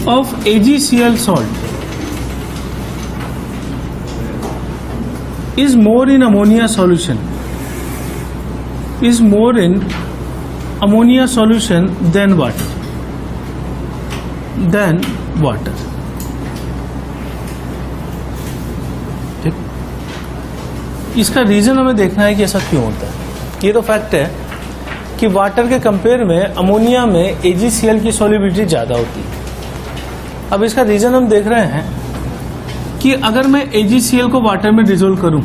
of AgCl salt is more in ammonia solution than water. ठीक, इसका reason हमें देखना है कि ऐसा क्यों होता है. ये तो फैक्ट है कि वाटर के कंपेयर में अमोनिया में AgCl की सॉल्युबिलिटी ज्यादा होती है. अब इसका रीजन हम देख रहे हैं कि अगर मैं AgCl को वाटर में डिसोल्व करूं,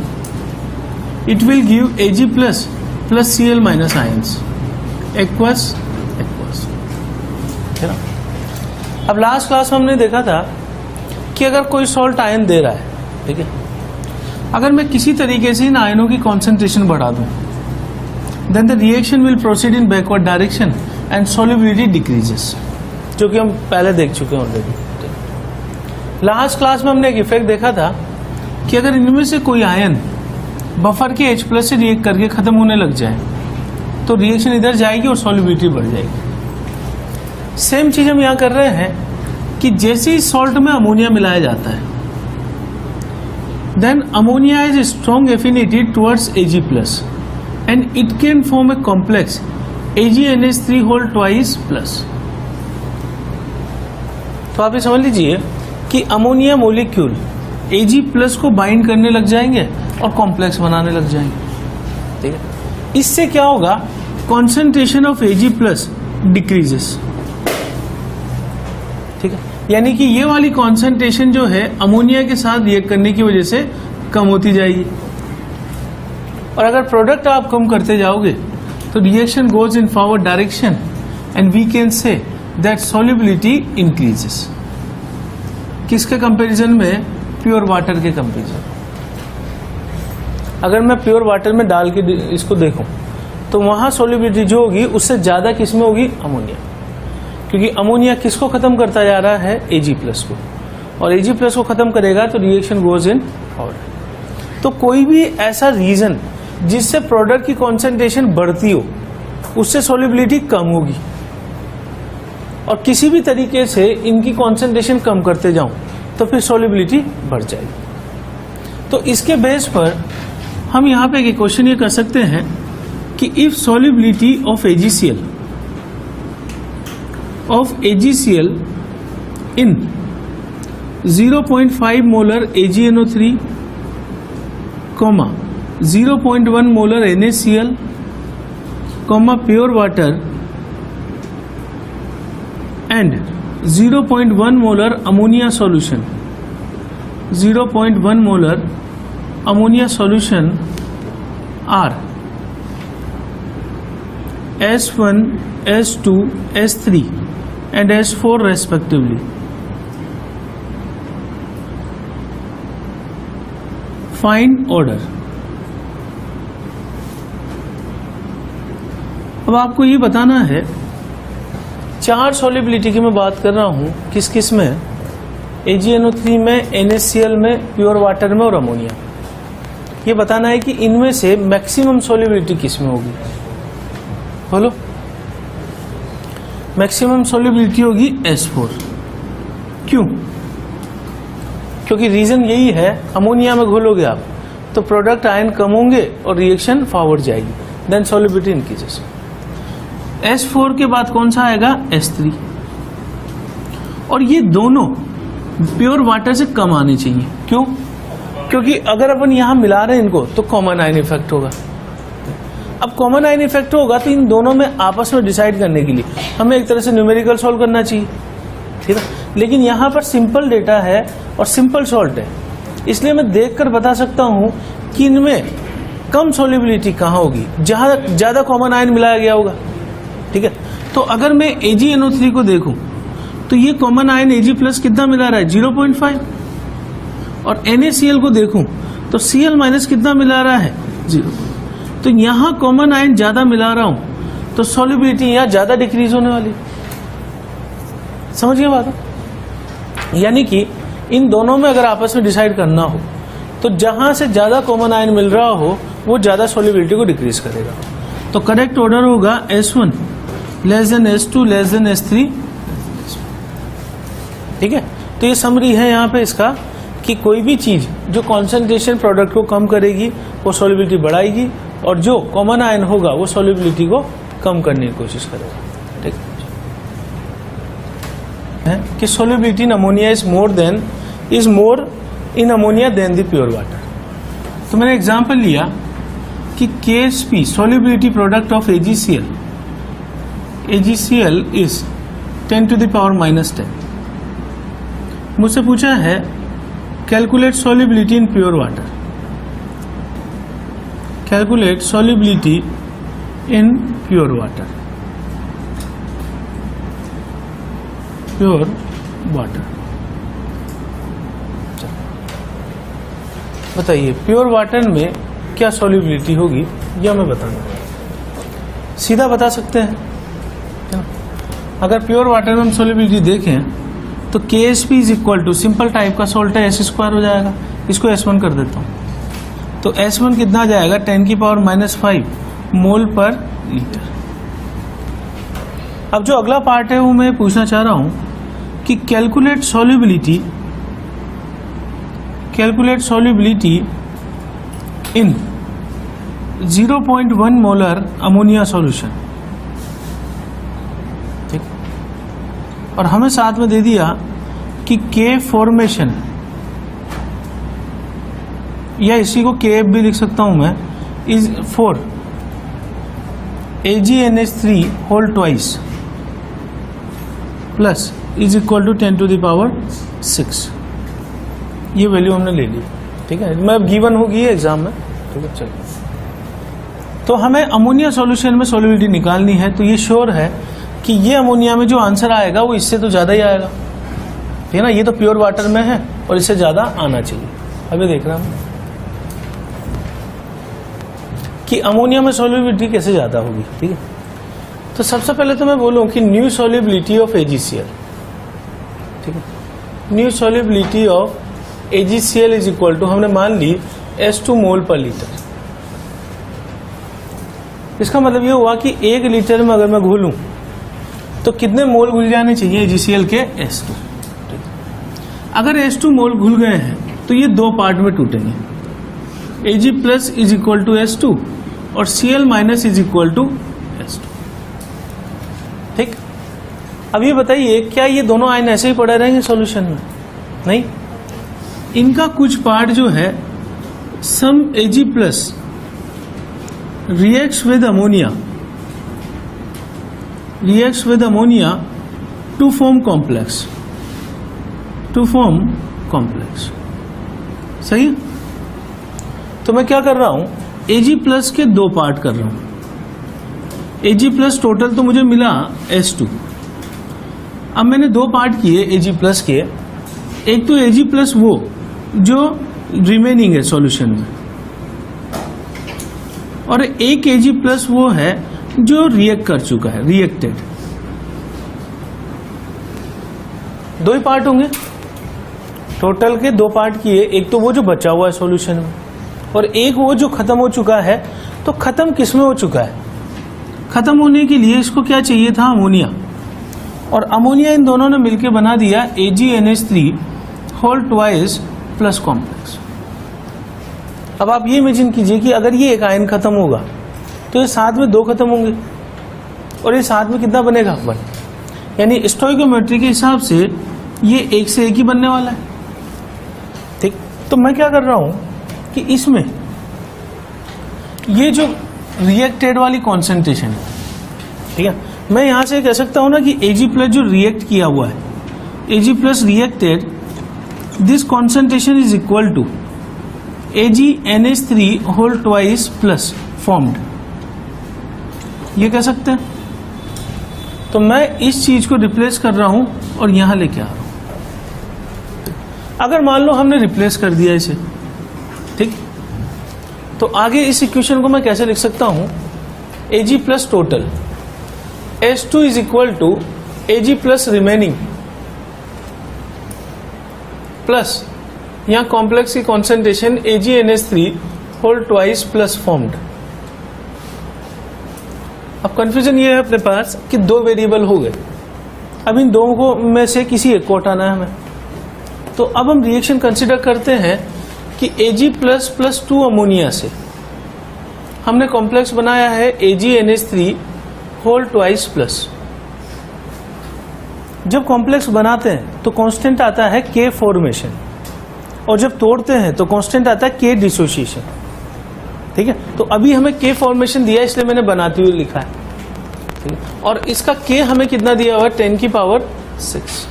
it will give Ag plus Cl minus ions aqueous. अब लास्ट क्लास में हमने देखा था कि अगर कोई सॉल्ट आयन दे रहा है, ठीक है, अगर मैं किसी तरीके से इन आयनों की कॉन्सेंट्रेशन बढ़ा दूं, then the reaction will proceed in backward direction and solubility decreases, जो कि हम पहले देख चुके हैं ऑलरेडी. लास्ट क्लास में हमने एक इफेक्ट देखा था कि अगर इनमें से कोई आयन बफर के H प्लस से रिएक्ट करके खत्म होने लग जाए तो रिएक्शन इधर जाएगी और सॉल्युबिलिटी बढ़ जाएगी. सेम चीज हम यहां कर रहे हैं कि जैसे ही सॉल्ट में अमोनिया मिलाया जाता है, then ammonia is strong affinity towards Ag plus and it can form a complex AgNH3 whole twice plus. तो आप ये समझ लीजिए कि अमोनिया मोलिक्यूल Ag प्लस को बाइंड करने लग जाएंगे और कॉम्प्लेक्स बनाने लग जाएंगे. ठीक है, इससे क्या होगा, concentration of Ag plus decreases. ठीक है, यानी कि ये वाली कॉन्सेंट्रेशन जो है अमोनिया के साथ रिएक्ट करने की वजह से कम होती जाएगी. और अगर प्रोडक्ट आप कम करते जाओगे तो reaction goes in forward direction and we can say that solubility increases. किसके कंपैरिजन में? प्योर वाटर के कंपैरिजन. अगर मैं प्योर वाटर में डाल के इसको देखूं तो वहां सॉल्युबिलिटी जो होगी उससे ज्यादा किसमें होगी? अमोनिया. क्योंकि अमोनिया किसको खत्म करता जा रहा है? Ag प्लस को. और Ag प्लस को खत्म करेगा तो रिएक्शन गोज इन फॉरवर्ड. तो कोई भी ऐसा रीजन जिससे प्रोडक्ट की कॉन्सेंट्रेशन बढ़ती हो उससे सॉल्युबिलिटी कम होगी, और किसी भी तरीके से इनकी कॉन्सेंट्रेशन कम करते जाऊं तो फिर सॉल्युबिलिटी बढ़ जाएगी. तो इसके बेस पर हम यहां पे एक क्वेश्चन ये कर सकते हैं कि if solubility of AgCl in 0.5 molar AgNO3, 0.1 molar NaCl, pure water and 0.1 molar ammonia solution, 0.1 molar ammonia solution are S1, S2, S3 and S4 respectively. Find order. अब आपको ये बताना है, चार सॉल्युबिलिटी की मैं बात कर रहा हूं, किस किस में? AgNO3 में, NaCl में, प्योर वाटर में और अमोनिया. ये बताना है कि इनमें से मैक्सिमम सॉल्युबिलिटी किस में होगी. बोलो. मैक्सिमम सॉल्युबिलिटी होगी S4. क्यों? क्योंकि रीजन यही है, अमोनिया में घोलोगे आप तो प्रोडक्ट आयन कम होंगे और रिएक्शन फॉरवर्ड जाएगी, देन सॉल्युबिलिटी इंक्रीजेस. S4 के बाद कौन सा आएगा? S3. और ये दोनों प्योर वाटर से कम आने चाहिए. क्यों? क्योंकि अगर अपन यहां मिला रहे हैं इनको तो कॉमन आयन इफेक्ट होगा. अब कॉमन आयन इफेक्ट होगा तो इन दोनों में आपस में डिसाइड करने के लिए हमें एक तरह से न्यूमेरिकल सॉल्व करना चाहिए. ठीक है, लेकिन यहां पर सिंपल डेटा है और सिंपल सॉल्ट है, इसलिए मैं देखकर बता सकता हूं कि इनमें कम सॉल्युबिलिटी कहां होगी, जहां ज्यादा कॉमन आयन मिलाया गया होगा. ठीक है, तो अगर मैं AgNO3 को देखूं तो ये कॉमन आयन Ag प्लस कितना मिला रहा है? 0.5. और NaCl को देखूं तो Cl माइनस कितना मिला रहा है? 0. तो यहां कॉमन आयन ज्यादा मिला रहा हूं तो सॉल्युबिलिटी यहां ज्यादा डिक्रीज होने वाली. समझ गए बात? यानी कि इन दोनों में अगर आपस में डिसाइड करना हो तो जहां से ज्यादा कॉमन आयन मिल रहा हो वो ज्यादा सॉल्युबिलिटी को डिक्रीज करेगा. तो करेक्ट ऑर्डर होगा S1 less than S2 less than S3. ठीक है, तो ये समरी है यहाँ पे इसका कि कोई भी चीज जो कॉन्सेंट्रेशन प्रोडक्ट को कम करेगी वो सॉल्युबिलिटी बढ़ाएगी, और जो कॉमन आयन होगा वो सॉल्युबिलिटी को कम करने की कोशिश करेगा। ठीक है कि solubility in ammonia is more in ammonia than the pure water. तो मैंने एग्जांपल लिया कि KSP solubility product of AgCl is 10 to the power minus 10। मुझसे पूछा है calculate solubility in pure water, calculate solubility in pure water, pure water. बताइए pure water में क्या सॉल्युबिलिटी होगी, यह मैं बताऊंगा। सीधा बता सकते हैं, अगर प्योर वाटर में हम सॉल्युबिलिटी देखें तो KSP is equal to simple type का सॉल्ट है S² हो जाएगा, इसको S1 कर देता हूं, तो S1 कितना जाएगा 10 की पावर -5 मोल पर लीटर। अब जो अगला पार्ट है वो मैं पूछना चाह रहा हूं कि कैलकुलेट सॉल्युबिलिटी इन 0.1 मोलर अमोनिया सॉल्यूशन। ठीक, और हमें साथ में दे दिया कि K फॉर्मेशन, या इसी को KF भी लिख सकता हूं मैं, is 4 AgNH3 whole twice plus is equal to 10 to the power 6। ये वैल्यू हमने ले ली। ठीक है, मैं अब गिवन होगी एग्जाम में। ठीक है, चलिए, तो हमें अमोनिया सॉल्यूशन में सॉल्युबिलिटी निकालनी है, तो ये श्योर है कि ये अमोनिया में जो आंसर आएगा वो इससे तो ज्यादा ही आएगा। ठीक है ना, ये तो प्योर वाटर में है और इससे ज्यादा आना चाहिए। अभी देख रहा हूं कि अमोनिया में सॉल्युबिलिटी कैसे ज्यादा होगी। ठीक है, तो सबसे पहले तो मैं बोलूं कि न्यू सॉल्युबिलिटी ऑफ AgCl, ठीक है, new solubility of AgCl is equal to, हमने मान ली S2 मोल पर लीटर। इसका मतलब ये हुआ कि 1 लीटर में अगर मैं घोलूं तो कितने मोल घुल जाने चाहिए AgCl के S2। अगर S2 मोल घुल गए हैं तो ये 2 पार्ट में टूटेंगे, Ag plus is equal to S2 और Cl minus is equal to S2। ठीक, अब ये बताइए क्या ये दोनों आयन ऐसे ही पड़े रहेंगे सॉल्यूशन में? नहीं, इनका कुछ पार्ट जो है सम Ag plus reacts with ammonia to form complex, सही है? तो मैं क्या कर रहा हूं, Ag प्लस के 2 पार्ट कर रहा हूं। Ag प्लस टोटल तो मुझे मिला S2। अब मैंने 2 पार्ट किए Ag प्लस के, एक तो Ag प्लस वो जो रिमेनिंग है सॉल्यूशन में, और एक Ag प्लस वो है जो रिएक्ट कर चुका है, रिएक्टेड। 2 ही पार्ट होंगे, टोटल के 2 पार्ट किए, एक तो वो जो बचा हुआ है सॉल्यूशन में और एक वो जो खत्म हो चुका है। तो खत्म किसमें हो चुका है? खत्म होने के लिए इसको क्या चाहिए था? अमोनिया, और अमोनिया इन दोनों ने मिलकर बना दिया AgNH3 whole twice plus complex. अब आप ये इमेजिन कीजिए कि अगर ये एक आयन खत्म होगा तो ये साथ में 2 खत्म होंगे और ये साथ में कितना बनेगा? 1। यानी स्टोइकोमेट्री के हिसाब से ये 1 से 1 ही बनने वाला है। ठीक, तो मैं क्या कर रहा हूं कि इसमें ये जो रिएक्टेड वाली कॉन्सेंट्रेशन है, ठीक है, मैं यहां से कह सकता हूं ना कि Ag प्लस जो रिएक्ट किया हुआ है, Ag plus reacted, this concentration is equal to AgNH3 whole twice plus formed, ये कह सकते हैं। तो मैं इस चीज को रिप्लेस कर रहा हूं और यहां लेके आ रहा हूं। अगर मान लो हमने रिप्लेस कर दिया इसे, ठीक, तो आगे इस इक्वेशन को मैं कैसे लिख सकता हूं? Ag plus total S2 is equal to Ag plus remaining plus यहां कॉम्प्लेक्स की concentration AgNH3 whole twice plus formed. अब कंफ्यूजन ये है अपने पास कि 2 वेरिएबल हो गए, अब इन दोनों को में से किसी एक को हटाना है हमें। तो अब हम रिएक्शन कंसिडर करते हैं कि Ag++2 अमोनिया से हमने कॉम्प्लेक्स बनाया है AgNH3 होल ट्वाइस प्लस। जब कॉम्प्लेक्स बनाते हैं तो कांस्टेंट आता है K फॉर्मेशन, और जब तोड़ते हैं तो कांस्टेंट आता है K डिसोसिएशन। ठीक है, तो अभी हमें K फॉर्मेशन दिया इसलिए मैंने बनाते हुए लिखा है। ठीक है, और इसका K हमें कितना दिया हुआ है 10⁶।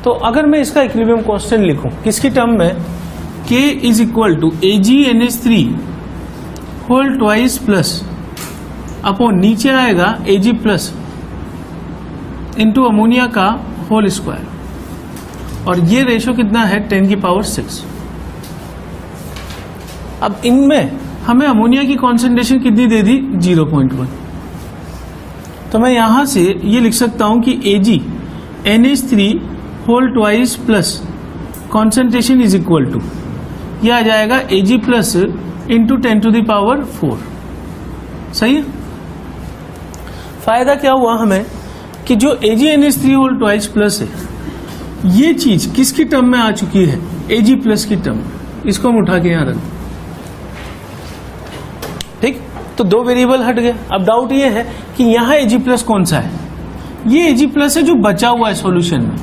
तो अगर मैं इसका इक्विलिब्रियम कांस्टेंट लिखूं किसकी टर्म में, K is equal to AgNH3 whole twice plus upon नीचे आएगा Ag प्लस इंटू अमोनिया का होल स्क्वायर, और ये रेशो कितना है 10⁶। अब इनमें हमें अमोनिया की कॉन्सेंट्रेशन कितनी दे दी 0.1। तो मैं यहां से ये लिख सकता हूं कि AgNH3 whole twice plus concentration is equal to, यह आ जाएगा Ag प्लस इंटू 10⁴। सही है। फायदा क्या हुआ हमें कि जो AgNH3 होल ट्वाइस प्लस है ये चीज किसकी टर्म में आ चुकी है, Ag प्लस की टर्म। इसको हम उठा के यहां रख, ठीक। तो दो वेरिएबल हट गए। अब डाउट ये है कि यहां Ag प्लस कौन सा है, ये Ag प्लस है जो बचा हुआ है सॉल्यूशन में,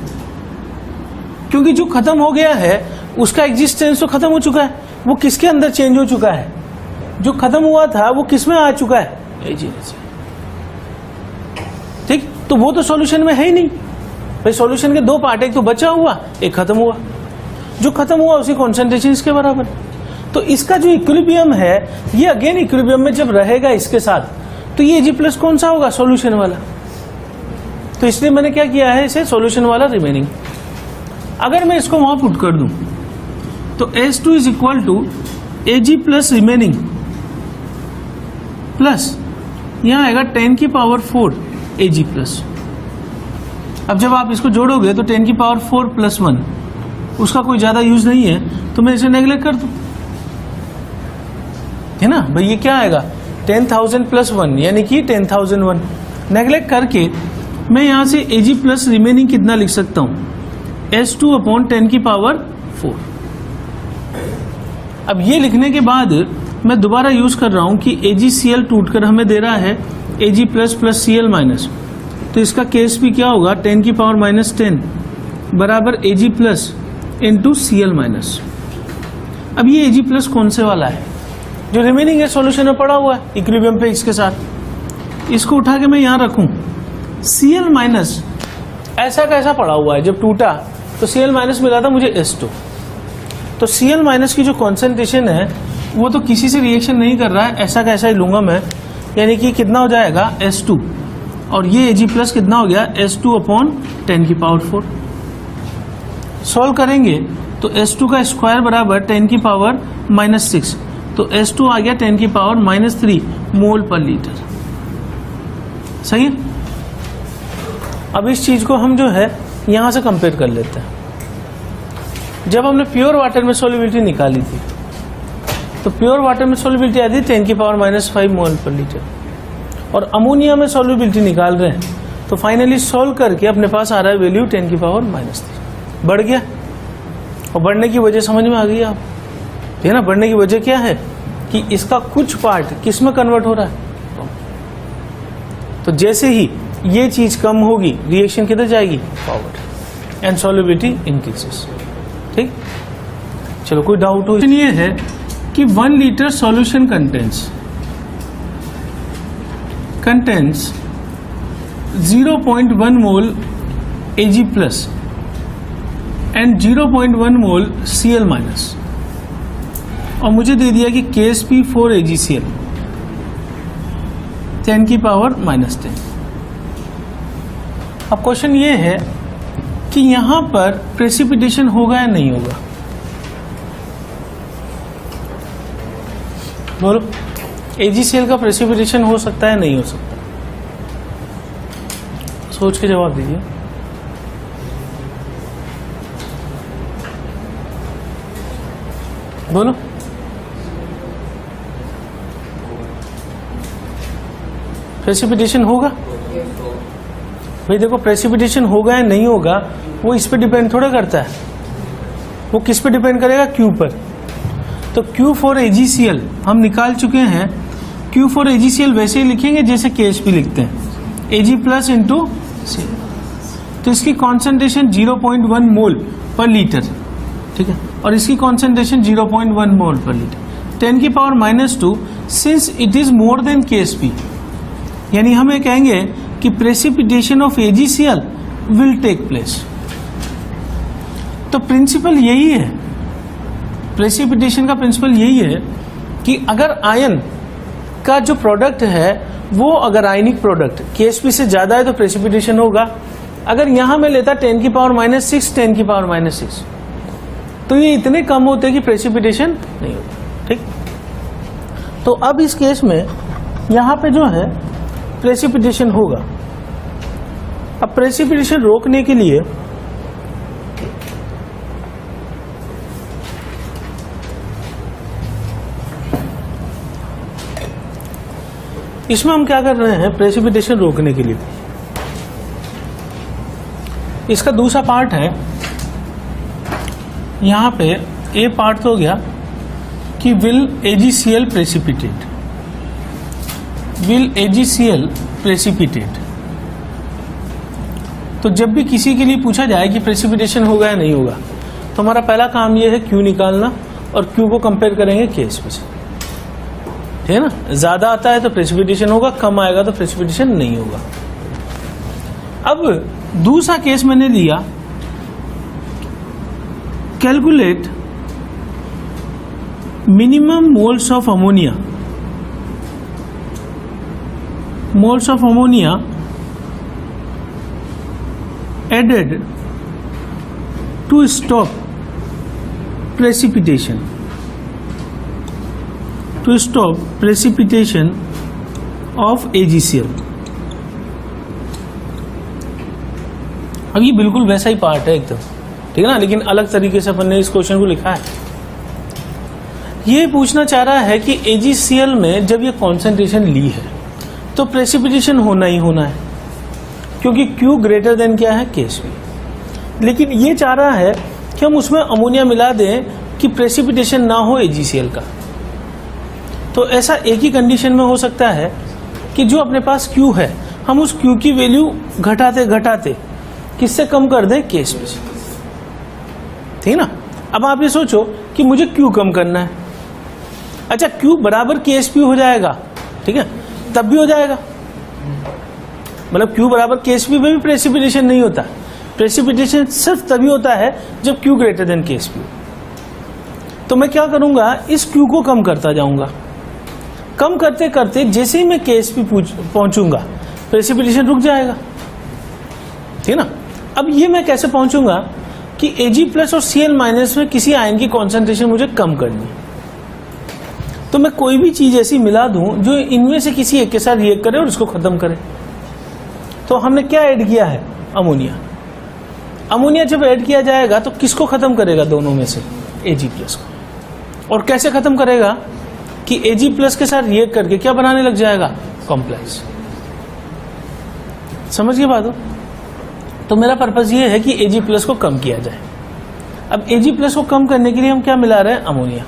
क्योंकि जो खत्म हो गया है उसका एग्जिस्टेंस तो खत्म हो चुका है, वो किसके अंदर चेंज हो चुका है, जो खत्म हुआ था वो किस में आ चुका है, Ag। ठीक, तो वो तो सॉल्यूशन में है ही नहीं भाई। सॉल्यूशन के दो पार्ट, एक तो बचा हुआ एक खत्म हुआ, जो खत्म हुआ उसकी कॉन्सेंट्रेशन इसके बराबर। तो इसका जो इक्विलिब्रियम है ये अगेन इक्विलिब्रियम में जब रहेगा इसके साथ, तो ये Ag प्लस कौन सा होगा, सॉल्यूशन वाला। तो इसलिए मैंने क्या किया है, इसे सॉल्यूशन वाला रिमेनिंग। अगर मैं इसको वहां पुट कर दूं तो S2 is equal to Ag plus remaining plus यहां आएगा 10⁴ Ag प्लस। अब जब आप इसको जोड़ोगे तो 10⁴ प्लस 1, उसका कोई ज्यादा यूज नहीं है तो मैं इसे नेगलेक्ट कर दूं, है ना भाई। ये क्या आएगा 10,000 प्लस 1 यानी कि 10,001। नेगलेक्ट करके मैं यहां से Ag प्लस रिमेनिंग कितना लिख सकता हूं, S2 अपॉन 10⁴। अब ये लिखने के बाद मैं दोबारा यूज कर रहा हूं कि AgCl टूटकर हमें दे रहा है Ag plus plus Cl minus, तो इसका केस भी क्या होगा 10⁻⁻10 बराबर Ag plus into Cl minus. अब ये Ag प्लस कौन से वाला है, जो रिमेनिंग है सॉल्यूशन में पड़ा हुआ है इक्विलिब्रियम पे इसके साथ। इसको उठा के मैं यहां रखूं, Cl माइनस ऐसा कैसा पड़ा हुआ है, जब टूटा तो Cl माइनस मिला था मुझे S2। तो Cl माइनस की जो कॉन्सेंट्रेशन है वो तो किसी से रिएक्शन नहीं कर रहा है, ऐसा कैसा ही लूंगा मैं, यानी कि कितना हो जाएगा S2, और ये Ag प्लस कितना हो गया S2 अपॉन 10⁴। सॉल्व करेंगे तो S2 का स्क्वायर बराबर 10⁻⁻6, तो S2 आ गया 10⁻⁻3 मोल पर लीटर। सही है। अब इस चीज को हम जो है यहां से कंपेयर कर लेते हैं। जब हमने प्योर वाटर में सॉल्युबिलिटी निकाली थी तो प्योर वाटर में सॉल्युबिलिटी आई थी 10⁻⁻5 मोल पर लीटर, और अमोनिया में सॉल्युबिलिटी निकाल रहे हैं तो फाइनली सॉल्व करके अपने पास आ रहा है वैल्यू 10⁻⁻3। बढ़ गया, और बढ़ने की वजह समझ में आ गई आप, है ना। बढ़ने की वजह क्या है कि इसका कुछ पार्ट किस में कन्वर्ट हो रहा है, तो जैसे ही ये चीज कम होगी रिएक्शन किधर जाएगी, फॉरवर्ड, एंड सॉल्युबिलिटी इंक्रीजेस। ठीक, चलो कोई डाउट हो। ये है कि 1 litre solution contents 0.1 mole Ag plus and 0.1 mole Cl minus, और मुझे दे दिया कि KSP 4 AgCl 10⁻⁻10। अब क्वेश्चन ये है कि यहां पर प्रेसिपिटेशन होगा या नहीं होगा, बोलो। AgCl का प्रेसिपिटेशन हो सकता है नहीं हो सकता, सोच के जवाब दीजिए। बोलो। प्रेसिपिटेशन होगा, भाई देखो प्रेसिपिटेशन होगा या नहीं होगा वो इस पे डिपेंड थोड़ा करता है, वो किस पे डिपेंड करेगा, Q पर। तो Q फॉर AgCl हम निकाल चुके हैं। Q फॉर AgCl वैसे ही लिखेंगे जैसे KSP लिखते हैं, Ag प्लस इंटू Cl। तो इसकी कॉन्सेंट्रेशन 0.1 मोल पर लीटर, ठीक है, और इसकी कॉन्सेंट्रेशन 0.1 मोल पर लीटर। 10 की power -2 since it is more than KSP, यानी हम ये कहेंगे कि precipitation of AgCl will take place. तो प्रिंसिपल यही है, प्रेसिपिटेशन का प्रिंसिपल यही है कि अगर आयन का जो प्रोडक्ट है वो अगर आयनिक प्रोडक्ट KSP से ज्यादा है तो प्रेसिपिटेशन होगा। अगर यहां में लेता 10 की पावर -6, 10 की पावर -6, तो ये इतने कम होते कि प्रेसिपिटेशन नहीं होता, ठीक। तो अब इस केस में यहां पे जो है प्रेसिपिटेशन होगा। अब प्रेसिपिटेशन रोकने के लिए इसमें हम क्या कर रहे हैं, प्रेसिपिटेशन रोकने के लिए इसका दूसरा पार्ट है, यहां पे ए पार्ट तो हो गया कि will AgCl precipitate, will AgCl precipitate. तो जब भी किसी के लिए पूछा जाए कि प्रेसिपिटेशन होगा या नहीं होगा तो हमारा पहला काम यह है Q निकालना, और Q को कंपेयर करेंगे KSP से, है ना। ज्यादा आता है तो प्रेसिपिटेशन होगा, कम आएगा तो प्रेसिपिटेशन नहीं होगा। अब दूसरा केस मैंने लिया, calculate minimum moles of ammonia, moles of ammonia added to stop precipitation, to stop precipitation of AgCl। अब ये बिल्कुल वैसा ही पार्ट है एकदम, ठीक है ना, लेकिन अलग तरीके से अपन ने इस क्वेश्चन को लिखा है। ये पूछना चाह रहा है कि AgCl में जब ये कॉन्सेंट्रेशन ली है तो प्रेसिपिटेशन होना ही होना है, क्योंकि Q ग्रेटर देन क्या है, KSP। लेकिन ये चाह रहा है कि हम उसमें अमोनिया मिला दें कि प्रेसिपिटेशन ना हो AgCl का। तो ऐसा एक ही कंडीशन में हो सकता है कि जो अपने पास Q है हम उस Q की वैल्यू घटाते घटाते किससे कम कर दें, KSP से, ठीक ना। अब आप ये सोचो कि मुझे Q कम करना है, अच्छा Q बराबर KSP हो जाएगा, ठीक है, तब भी हो जाएगा, मतलब Q बराबर KSP में भी प्रेसिपिटेशन नहीं होता। प्रेसिपिटेशन सिर्फ तभी होता है जब Q ग्रेटर देन KSP। तो मैं क्या करूंगा, इस Q को कम करता जाऊंगा, कम करते करते जैसे ही मैं KSP पहुंचूंगा प्रेसिपिटेशन रुक जाएगा, ठीक ना। अब ये मैं कैसे पहुंचूंगा कि Ag प्लस और Cl माइनस में किसी आयन की कॉन्सेंट्रेशन मुझे कम करनी है। तो मैं कोई भी चीज ऐसी मिला दूं जो इनमें से किसी एक के साथ रिएक्ट करे और इसको खत्म करे। तो हमने क्या ऐड किया है, अमोनिया। अमोनिया जब ऐड किया जाएगा तो किसको खत्म करेगा, दोनों में से Ag प्लस को। और कैसे खत्म करेगा कि Ag प्लस के साथ रिएक्ट करके क्या बनाने लग जाएगा, कॉम्प्लेक्स। समझ गए बात हो। तो मेरा पर्पज ये है कि Ag प्लस को कम किया जाए। अब Ag प्लस को कम करने के लिए हम क्या मिला रहे हैं, अमोनिया।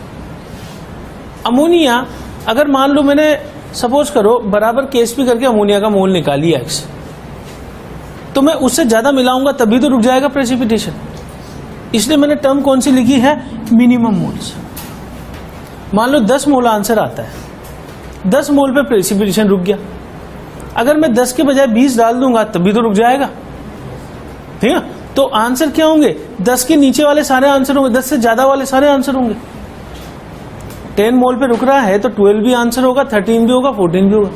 अमोनिया अगर मान लो मैंने सपोज करो बराबर KSP करके अमोनिया का मोल निकाली X, तो मैं उससे ज्यादा मिलाऊंगा तभी तो रुक जाएगा प्रेसिपिटेशन। इसलिए मैंने टर्म कौन सी लिखी है, मिनिमम मोल्स। मान लो 10 मोल आंसर आता है, 10 मोल पे प्रेसिपिटेशन रुक गया। अगर मैं 10 के बजाय 20 डाल दूंगा तभी तो रुक जाएगा, ठीक है। तो आंसर क्या होंगे, 10 के नीचे वाले सारे आंसर होंगे, 10 से ज्यादा वाले सारे आंसर होंगे। 10 मोल पे रुक रहा है तो 12 भी आंसर होगा, 13 भी होगा, 14 भी होगा।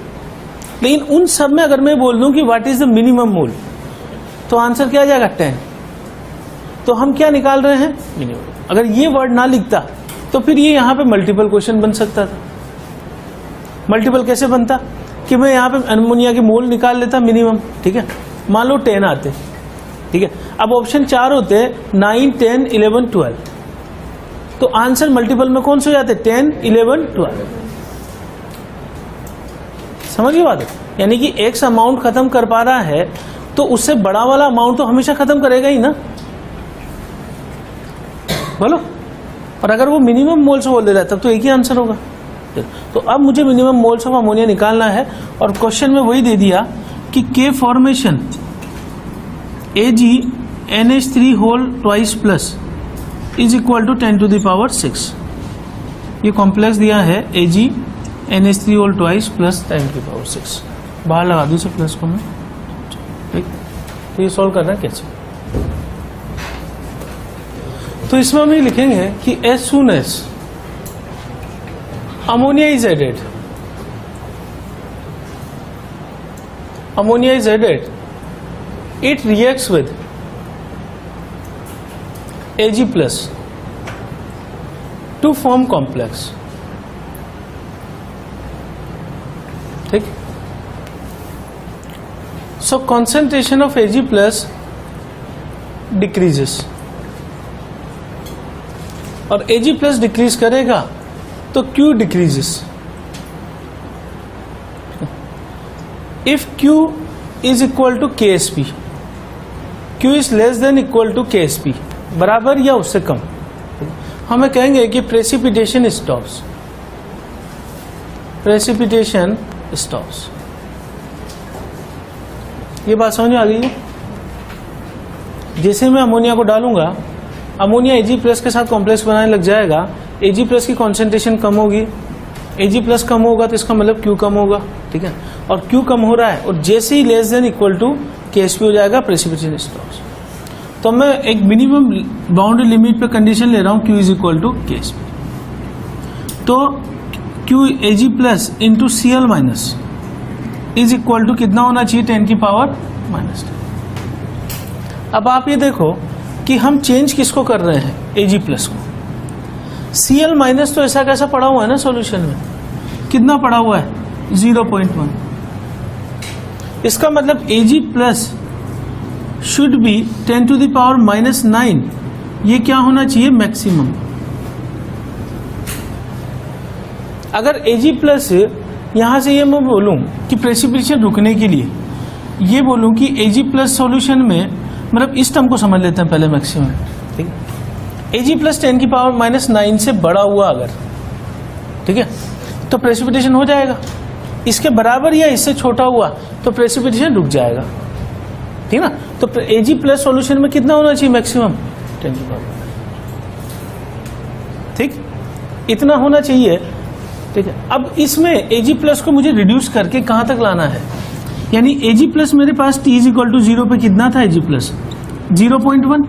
लेकिन उन सब में अगर मैं बोल दूं कि व्हाट इज द मिनिमम मोल, तो आंसर क्या आ जाएगा, 10। तो हम क्या निकाल रहे हैं, मिनिमम। अगर ये वर्ड ना लिखता तो फिर ये यहां पे मल्टीपल क्वेश्चन बन सकता था। मल्टीपल कैसे बनता कि मैं यहां पे अमोनिया के मोल निकाल लेता मिनिमम, ठीक है। मान लो 10 आते, ठीक है। अब ऑप्शन 4 होते 9, 10, 11, 12। तो आंसर मल्टीपल में कौन से हो जाते, 10, 11, 12। समझिए बात है, यानी कि एक्स अमाउंट खत्म कर पा रहा है तो उससे बड़ा वाला अमाउंट तो हमेशा खत्म करेगा ही ना, बोलो। और अगर वो मिनिमम मोल्स बोल दे रहा है तब तो एक ही आंसर होगा। तो अब मुझे मिनिमम मोल्स ऑफ अमोनिया निकालना है और क्वेश्चन में वही दे दिया कि K formation AgNH3 whole twice plus is equal to 10 to the power 6। ये कॉम्प्लेक्स दिया है AgNH3 whole twice plus 10 to the power 6। बाहर लगा दूँ इसे प्लस को मैं, ठीक। तो ये सॉल्व करना कैसे, तो इसमें हम ये लिखेंगे कि as soon as ammonia is added, it reacts with Ag plus to form complex, ठीक। So concentration of Ag plus decreases, और Ag plus डिक्रीज करेगा तो Q decreases. If Q is equal to KSP, Q is less than equal to KSP, बराबर या उससे कम, हमें कहेंगे कि प्रेसिपिटेशन स्टॉप्स, प्रेसिपिटेशन स्टॉप्स। ये बात समझ में आ गई है। जैसे मैं अमोनिया को डालूंगा, अमोनिया Ag प्लस के साथ कॉम्प्लेक्स बनाने लग जाएगा, Ag प्लस की कॉन्सेंट्रेशन कम होगी, Ag प्लस कम होगा तो इसका मतलब Q कम होगा, ठीक है। और Q कम हो रहा है और जैसे ही less than equal to KSP हो जाएगा प्रेसिपिटेशन स्टॉप्स। तो मैं एक मिनिमम बाउंड्री लिमिट पे कंडीशन ले रहा हूं Q is equal to KSP। तो Q Ag plus into Cl minus is equal to कितना होना चाहिए, 10 की पावर -10। अब आप ये देखो कि हम चेंज किसको कर रहे हैं, Ag प्लस को। Cl माइनस तो ऐसा कैसा पड़ा हुआ है ना सॉल्यूशन में, कितना पड़ा हुआ है, 0.1। इसका मतलब Ag plus should B 10 to the power -9, ये क्या होना चाहिए, मैक्सिमम। अगर Ag प्लस यहां से ये मैं बोलूं कि प्रेसिपिटेशन रुकने के लिए ये बोलूं कि Ag प्लस सॉल्यूशन में, मतलब इस टर्म को समझ लेते हैं पहले, मैक्सिमम, ठीक है। Ag प्लस 10 की पावर -9 से बड़ा हुआ अगर, ठीक है, तो प्रेसिपिटेशन हो जाएगा। इसके बराबर या इससे छोटा हुआ तो प्रेसिपिटेशन रुक जाएगा, ठीक है ना। तो Ag प्लस सॉल्यूशन में कितना होना चाहिए, मैक्सिमम 10 की पावर, ठीक, इतना होना चाहिए, ठीक है। अब इसमें Ag प्लस को मुझे रिड्यूस करके कहां तक लाना है, यानी Ag प्लस मेरे पास T इज इक्वल टू 0 पे कितना था, Ag plus 0.1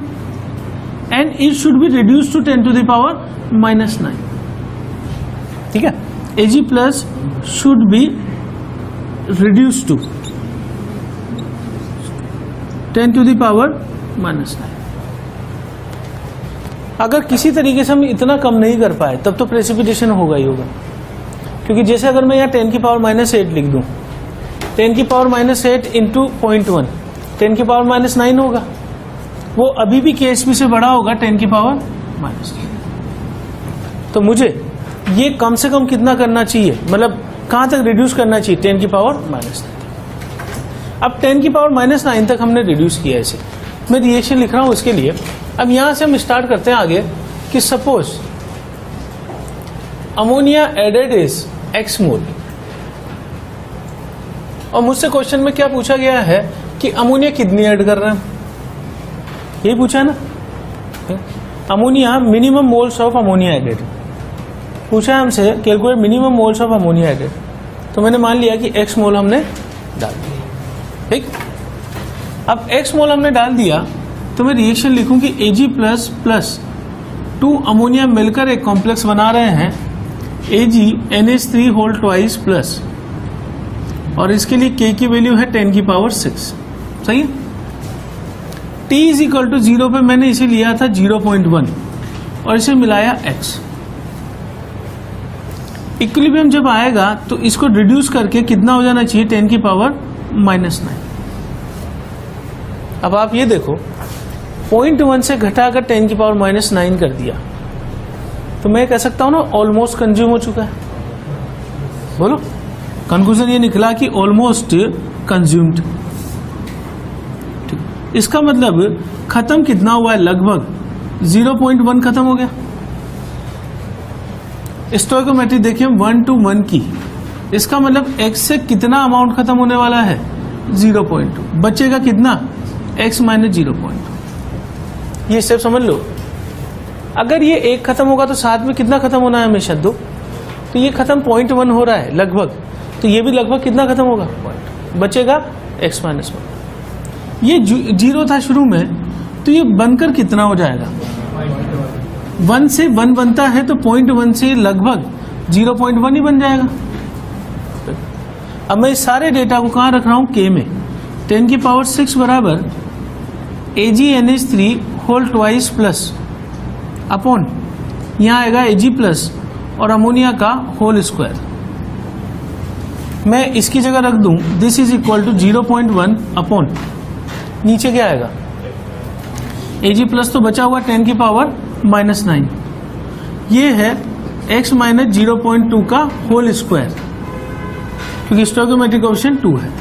and it should be reduce to 10 to the power -9, ठीक है। Ag plus should be reduce to 10 to the power -9। अगर किसी तरीके से हम इतना कम नहीं कर पाए तब तो प्रेसिपिटेशन होगा ही होगा, क्योंकि जैसे अगर मैं यहाँ 10 की पावर -8 लिख दूं, 10 की पावर -8 इंटू 0.1 10 की पावर -9 होगा, वो अभी भी KSP से बड़ा होगा 10 की पावर -9। तो मुझे ये कम से कम कितना करना चाहिए, मतलब कहां तक रिड्यूस करना चाहिए, 10 की पावर -9। अब 10 की पावर -9 तक हमने रिड्यूस किया इसे, मैं रिएक्शन लिख रहा हूं इसके लिए। अब यहां से हम स्टार्ट करते हैं आगे कि suppose ammonia added is X mole, और मुझसे क्वेश्चन में क्या पूछा गया है कि अमोनिया कितनी ऐड कर रहे हैं, यही पूछा है ना। Ammonia minimum moles of ammonia added पूछा है हमसे, calculate minimum moles of ammonia added. तो मैंने मान लिया कि X मोल हमने डाल दिया, ठीक। अब X मोल हमने डाल दिया तो मैं रिएक्शन लिखूं कि Ag प्लस प्लस 2 अमोनिया मिलकर एक कॉम्प्लेक्स बना रहे हैं AgNH3 होल ट्वाइस प्लस, और इसके लिए K की वैल्यू है 10 की पावर 6, सही है। T इज इक्वल टू 0 पे मैंने इसे लिया था 0.1 और इसे मिलाया X। इक्विलिब्रियम जब आएगा तो इसको रिड्यूस करके कितना हो जाना चाहिए, 10 की पावर -9। अब आप ये देखो 0.1 से घटाकर 10 की पावर -9 कर दिया, तो मैं कह सकता हूं ना ऑलमोस्ट कंज्यूम हो चुका है। बोलो, कंक्लूजन ये निकला कि ऑलमोस्ट कंज्यूम्ड, इसका मतलब खत्म कितना हुआ है, लगभग 0.1 खत्म हो गया। स्टोइकोमेट्री देखिए 1 to 1 की, इसका मतलब x से कितना अमाउंट खत्म होने वाला है, 0.2, बचेगा कितना, x माइनस 0.2। ये स्टेप समझ लो। अगर ये 1 खत्म होगा तो साथ में कितना खत्म होना है, हमेशा 2, तो ये खत्म 0.1 हो रहा है लगभग, तो ये भी लगभग कितना खत्म होगा, बचेगा x माइनस 1। ये 0 था शुरू में, तो ये बनकर कितना हो जाएगा, 1 से 1 बनता है, तो 0.1 से लगभग 0.1 ही बन जाएगा। अब मैं इस सारे डेटा को कहाँ रख रहा हूँ, K में। 10 की पावर 6 बराबर AgNH3 whole twice plus upon, यहाँ आएगा Ag प्लस और अमोनिया का होल स्क्वायर। मैं इसकी जगह रख दूं this is equal to 0.1 upon, नीचे क्या आएगा, Ag प्लस तो बचा हुआ 10 की पावर माइनस 9, ये है x माइनस 0.2 का होल स्क्वायर, क्योंकि स्टोइकोमेट्रिक कोएफिशिएंट 2 है।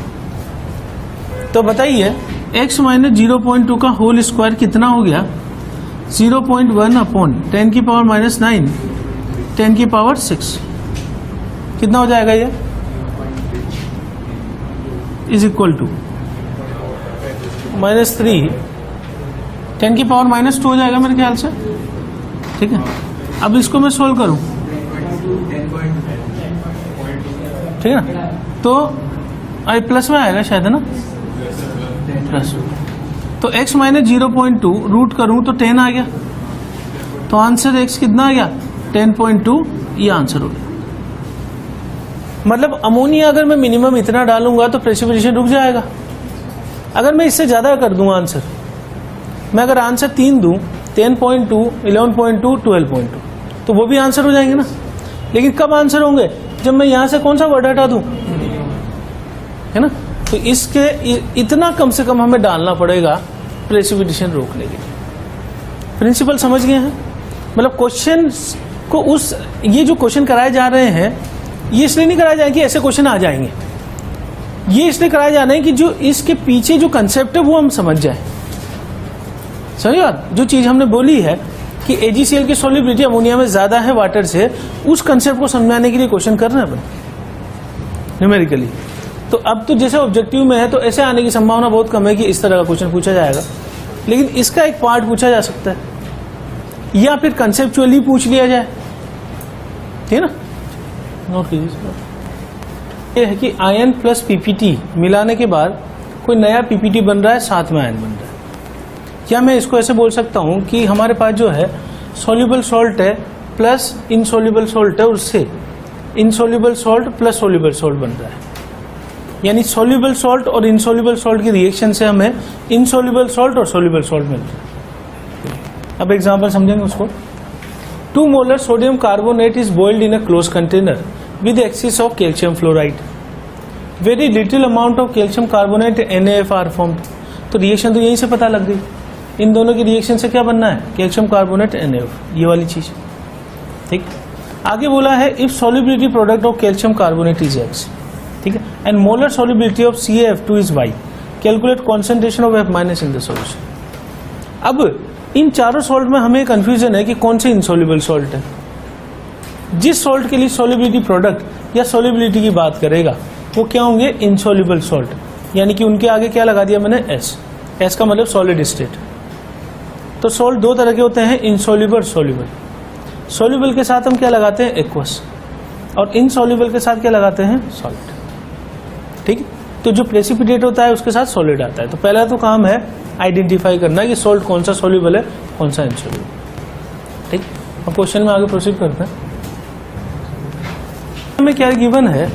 तो बताइए x माइनस 0.2 का होल स्क्वायर कितना हो गया, 0.1 अपॉन 10 की पावर माइनस 9, 10 की पावर 6, कितना हो जाएगा ये, इज इक्वल टू -3, 10 की पावर -2 हो जाएगा मेरे ख्याल से, ठीक है। अब इसको मैं सोल्व करूं, ठीक है ना, तो आई प्लस में आएगा शायद, है ना, प्लस। तो x माइनस 0.2 रूट करूं तो 10 आ गया, तो आंसर x कितना आ गया, 10.2, ये आंसर हो गया। मतलब अमोनिया अगर मैं मिनिमम इतना डालूंगा तो प्रेसिपिटेशन रुक जाएगा। अगर मैं इससे ज्यादा कर दूंगा आंसर, मैं अगर आंसर 3 दूं, 10.2, 11.2, 12.2, तो वो भी आंसर हो जाएंगे ना। लेकिन कब आंसर होंगे, जब मैं यहां से कौन सा वर्ड हटा दूं, है ना। तो इसके इतना कम से कम हमें डालना पड़ेगा प्रेसिपिटेशन रोकने के लिए। प्रिंसिपल समझ गए हैं। मतलब क्वेश्चन को ये जो क्वेश्चन कराए जा रहे हैं, ये इसलिए नहीं कराए जाएंगे कि ऐसे क्वेश्चन आ जाएंगे, ये इसलिए कराए जा रहे हैं कि जो इसके पीछे जो कंसेप्ट है वो हम समझ जाए। समझ बात, जो चीज हमने बोली है कि AgCl की सॉल्युबिलिटी अमोनिया में ज्यादा है वाटर से, उस कंसेप्ट को समझाने के लिए क्वेश्चन करना है न्यूमेरिकली। तो अब तो जैसे ऑब्जेक्टिव में है तो ऐसे आने की संभावना बहुत कम है कि इस तरह का क्वेश्चन पूछा जाएगा, लेकिन इसका एक पार्ट पूछा जा सकता है, या फिर कंसेप्चुअली पूछ लिया जाए, ठीक है ना। नोट कीजिए, ये है कि आयन प्लस PPT मिलाने के बाद कोई नया PPT बन रहा है, साथ में आयन बन रहा है। क्या मैं इसको ऐसे बोल सकता हूं कि हमारे पास जो है सॉल्युबल सॉल्ट है प्लस इनसॉल्युबल सॉल्ट है, उससे insoluble salt plus soluble salt बन रहा है, यानी सॉल्युबल सॉल्ट और इनसॉल्युबल सॉल्ट की रिएक्शन से हमें इनसॉल्युबल सॉल्ट और सॉल्युबल सॉल्ट मिल रहा है। अब एग्जांपल समझेंगे उसको। 2 molar sodium carbonate is boiled in a close container with excess of calcium fluoride. Very little amount of calcium carbonate NaF are formed. तो रिएक्शन तो यहीं से पता लग गई, इन दोनों की रिएक्शन से क्या बनना है, कैल्शियम कार्बोनेट NaF, ये वाली चीज, ठीक। आगे बोला है if solubility product of calcium carbonate is X, ठीक है, and molar solubility of CaF2 is Y, calculate concentration of F- in the solution. अब इन चारों सॉल्ट में हमें कंफ्यूजन है कि कौन से इनसॉल्युबल सॉल्ट है। जिस सॉल्ट के लिए सॉल्युबिलिटी प्रोडक्ट या सॉल्युबिलिटी की बात करेगा वो क्या होंगे, इनसॉल्युबल सॉल्ट, यानी कि उनके आगे क्या लगा दिया मैंने, S का मतलब सॉलिड स्टेट। तो सॉल्ट 2 तरह के होते हैं, इनसॉल्युबल, सॉल्युबल। सॉल्युबल के साथ हम क्या लगाते हैं, एक्वस, और इनसॉल्युबल के साथ क्या लगाते हैं, सॉल्ट, ठीक। तो जो प्रेसिपिटेट होता है उसके साथ सॉलिड आता है। तो पहला तो काम है आइडेंटिफाई करना कि सॉल्ट कौन सा सॉल्युबल है, कौन सा इनसॉल्युबल, ठीक। अब क्वेश्चन में आगे प्रोसीड करते हैं। हमें क्या गिवन है,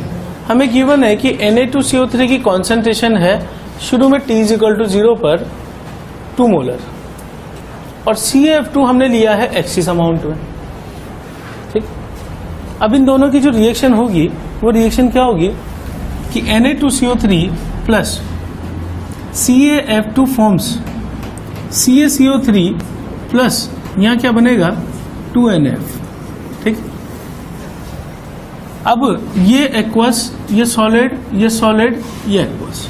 हमें गिवन है कि Na2CO3 की कॉन्सेंट्रेशन है शुरू में T = 0 पर 2 मोलर, और CaF2 हमने लिया है एक्सिस अमाउंट में, ठीक। अब इन दोनों की जो रिएक्शन होगी वो रिएक्शन क्या होगी कि Na2CO3 plus CaF2 forms CaCO3 plus यहाँ क्या बनेगा 2NF, ठीक। अब ये एक्वस, ये सॉलिड, ये सॉलिड, ये aqueous,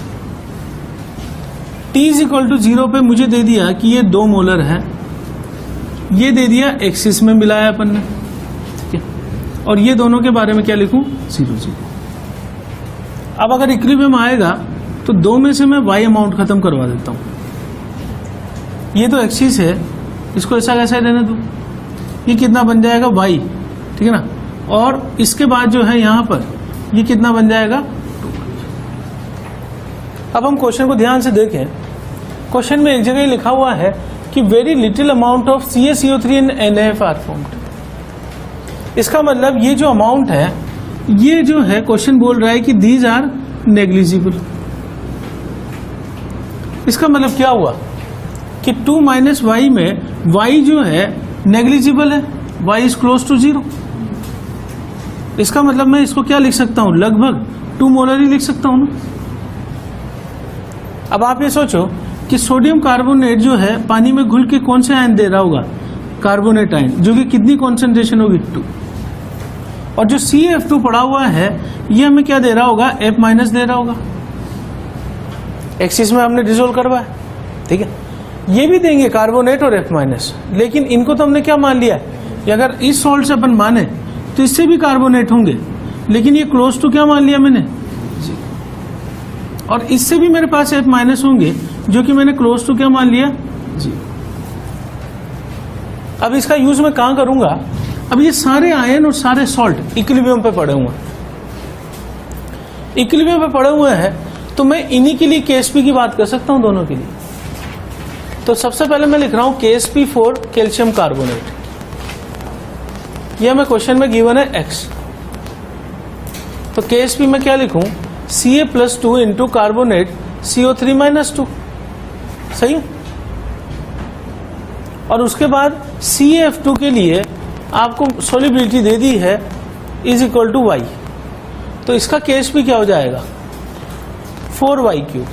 T is equal to 0 पे मुझे दे दिया कि ये 2 मोलर है, ये दे दिया एक्सिस में मिलाया अपन ने, ठीक है, और ये दोनों के बारे में क्या लिखूं, 0 0। अब अगर इक्विलिब्रियम आएगा तो 2 में से मैं y अमाउंट खत्म करवा देता हूं। ये तो एक्सिस है, इसको ऐसा कैसा रहने दो, ये कितना बन जाएगा y, ठीक है ना, और इसके बाद जो है यहां पर ये कितना बन जाएगा 2। अब हम क्वेश्चन को ध्यान से देखें। क्वेश्चन में एक जगह लिखा हुआ है कि very little amount of CaCO3 and NaF are formed. इसका मतलब ये जो अमाउंट है, ये जो है क्वेश्चन बोल रहा है कि दीज आर नेग्लिजिबल। इसका मतलब क्या हुआ कि 2 माइनस y में y जो है नेग्लिजिबल है, y इज क्लोज टू 0। इसका मतलब मैं इसको क्या लिख सकता हूं, लगभग 2 मोलर ही लिख सकता हूं ना। अब आप ये सोचो कि सोडियम कार्बोनेट जो है पानी में घुल के कौन से आयन दे रहा होगा, कार्बोनेट आयन, जो कि कितनी कॉन्सेंट्रेशन होगी 2। और जो CF2 पड़ा हुआ है ये हमें क्या दे रहा होगा, F माइनस दे रहा होगा, एक्सिस में हमने डिसोल्व करवाया, ठीक है। ये भी देंगे कार्बोनेट और F माइनस, लेकिन इनको तो हमने क्या मान लिया कि अगर इस सॉल्ट से अपन माने तो इससे भी कार्बोनेट होंगे, लेकिन ये क्लोज टू क्या मान लिया मैंने, और इससे भी मेरे पास F माइनस होंगे, जो कि मैंने क्लोज टू क्या मान लिया जी। अब इसका यूज मैं कहां करूंगा, अब ये सारे आयन और सारे सॉल्ट इक्विलिब्रियम पे पड़े हुए हैं, इक्विलिब्रियम पे पड़े हुए हैं, तो मैं इन्हीं के लिए KSP की बात कर सकता हूं, दोनों के लिए। तो सबसे पहले मैं लिख रहा हूं KSP4 कैल्शियम कार्बोनेट, यह हमें क्वेश्चन में गिवन है X। तो KSP में क्या लिखूं, Ca+2 इंटू कार्बोनेट CO3-2, सही। और उसके बाद CF2 के लिए आपको सोलिबिलिटी दे दी है इज इक्वल टू y, तो इसका KSP क्या हो जाएगा 4y³।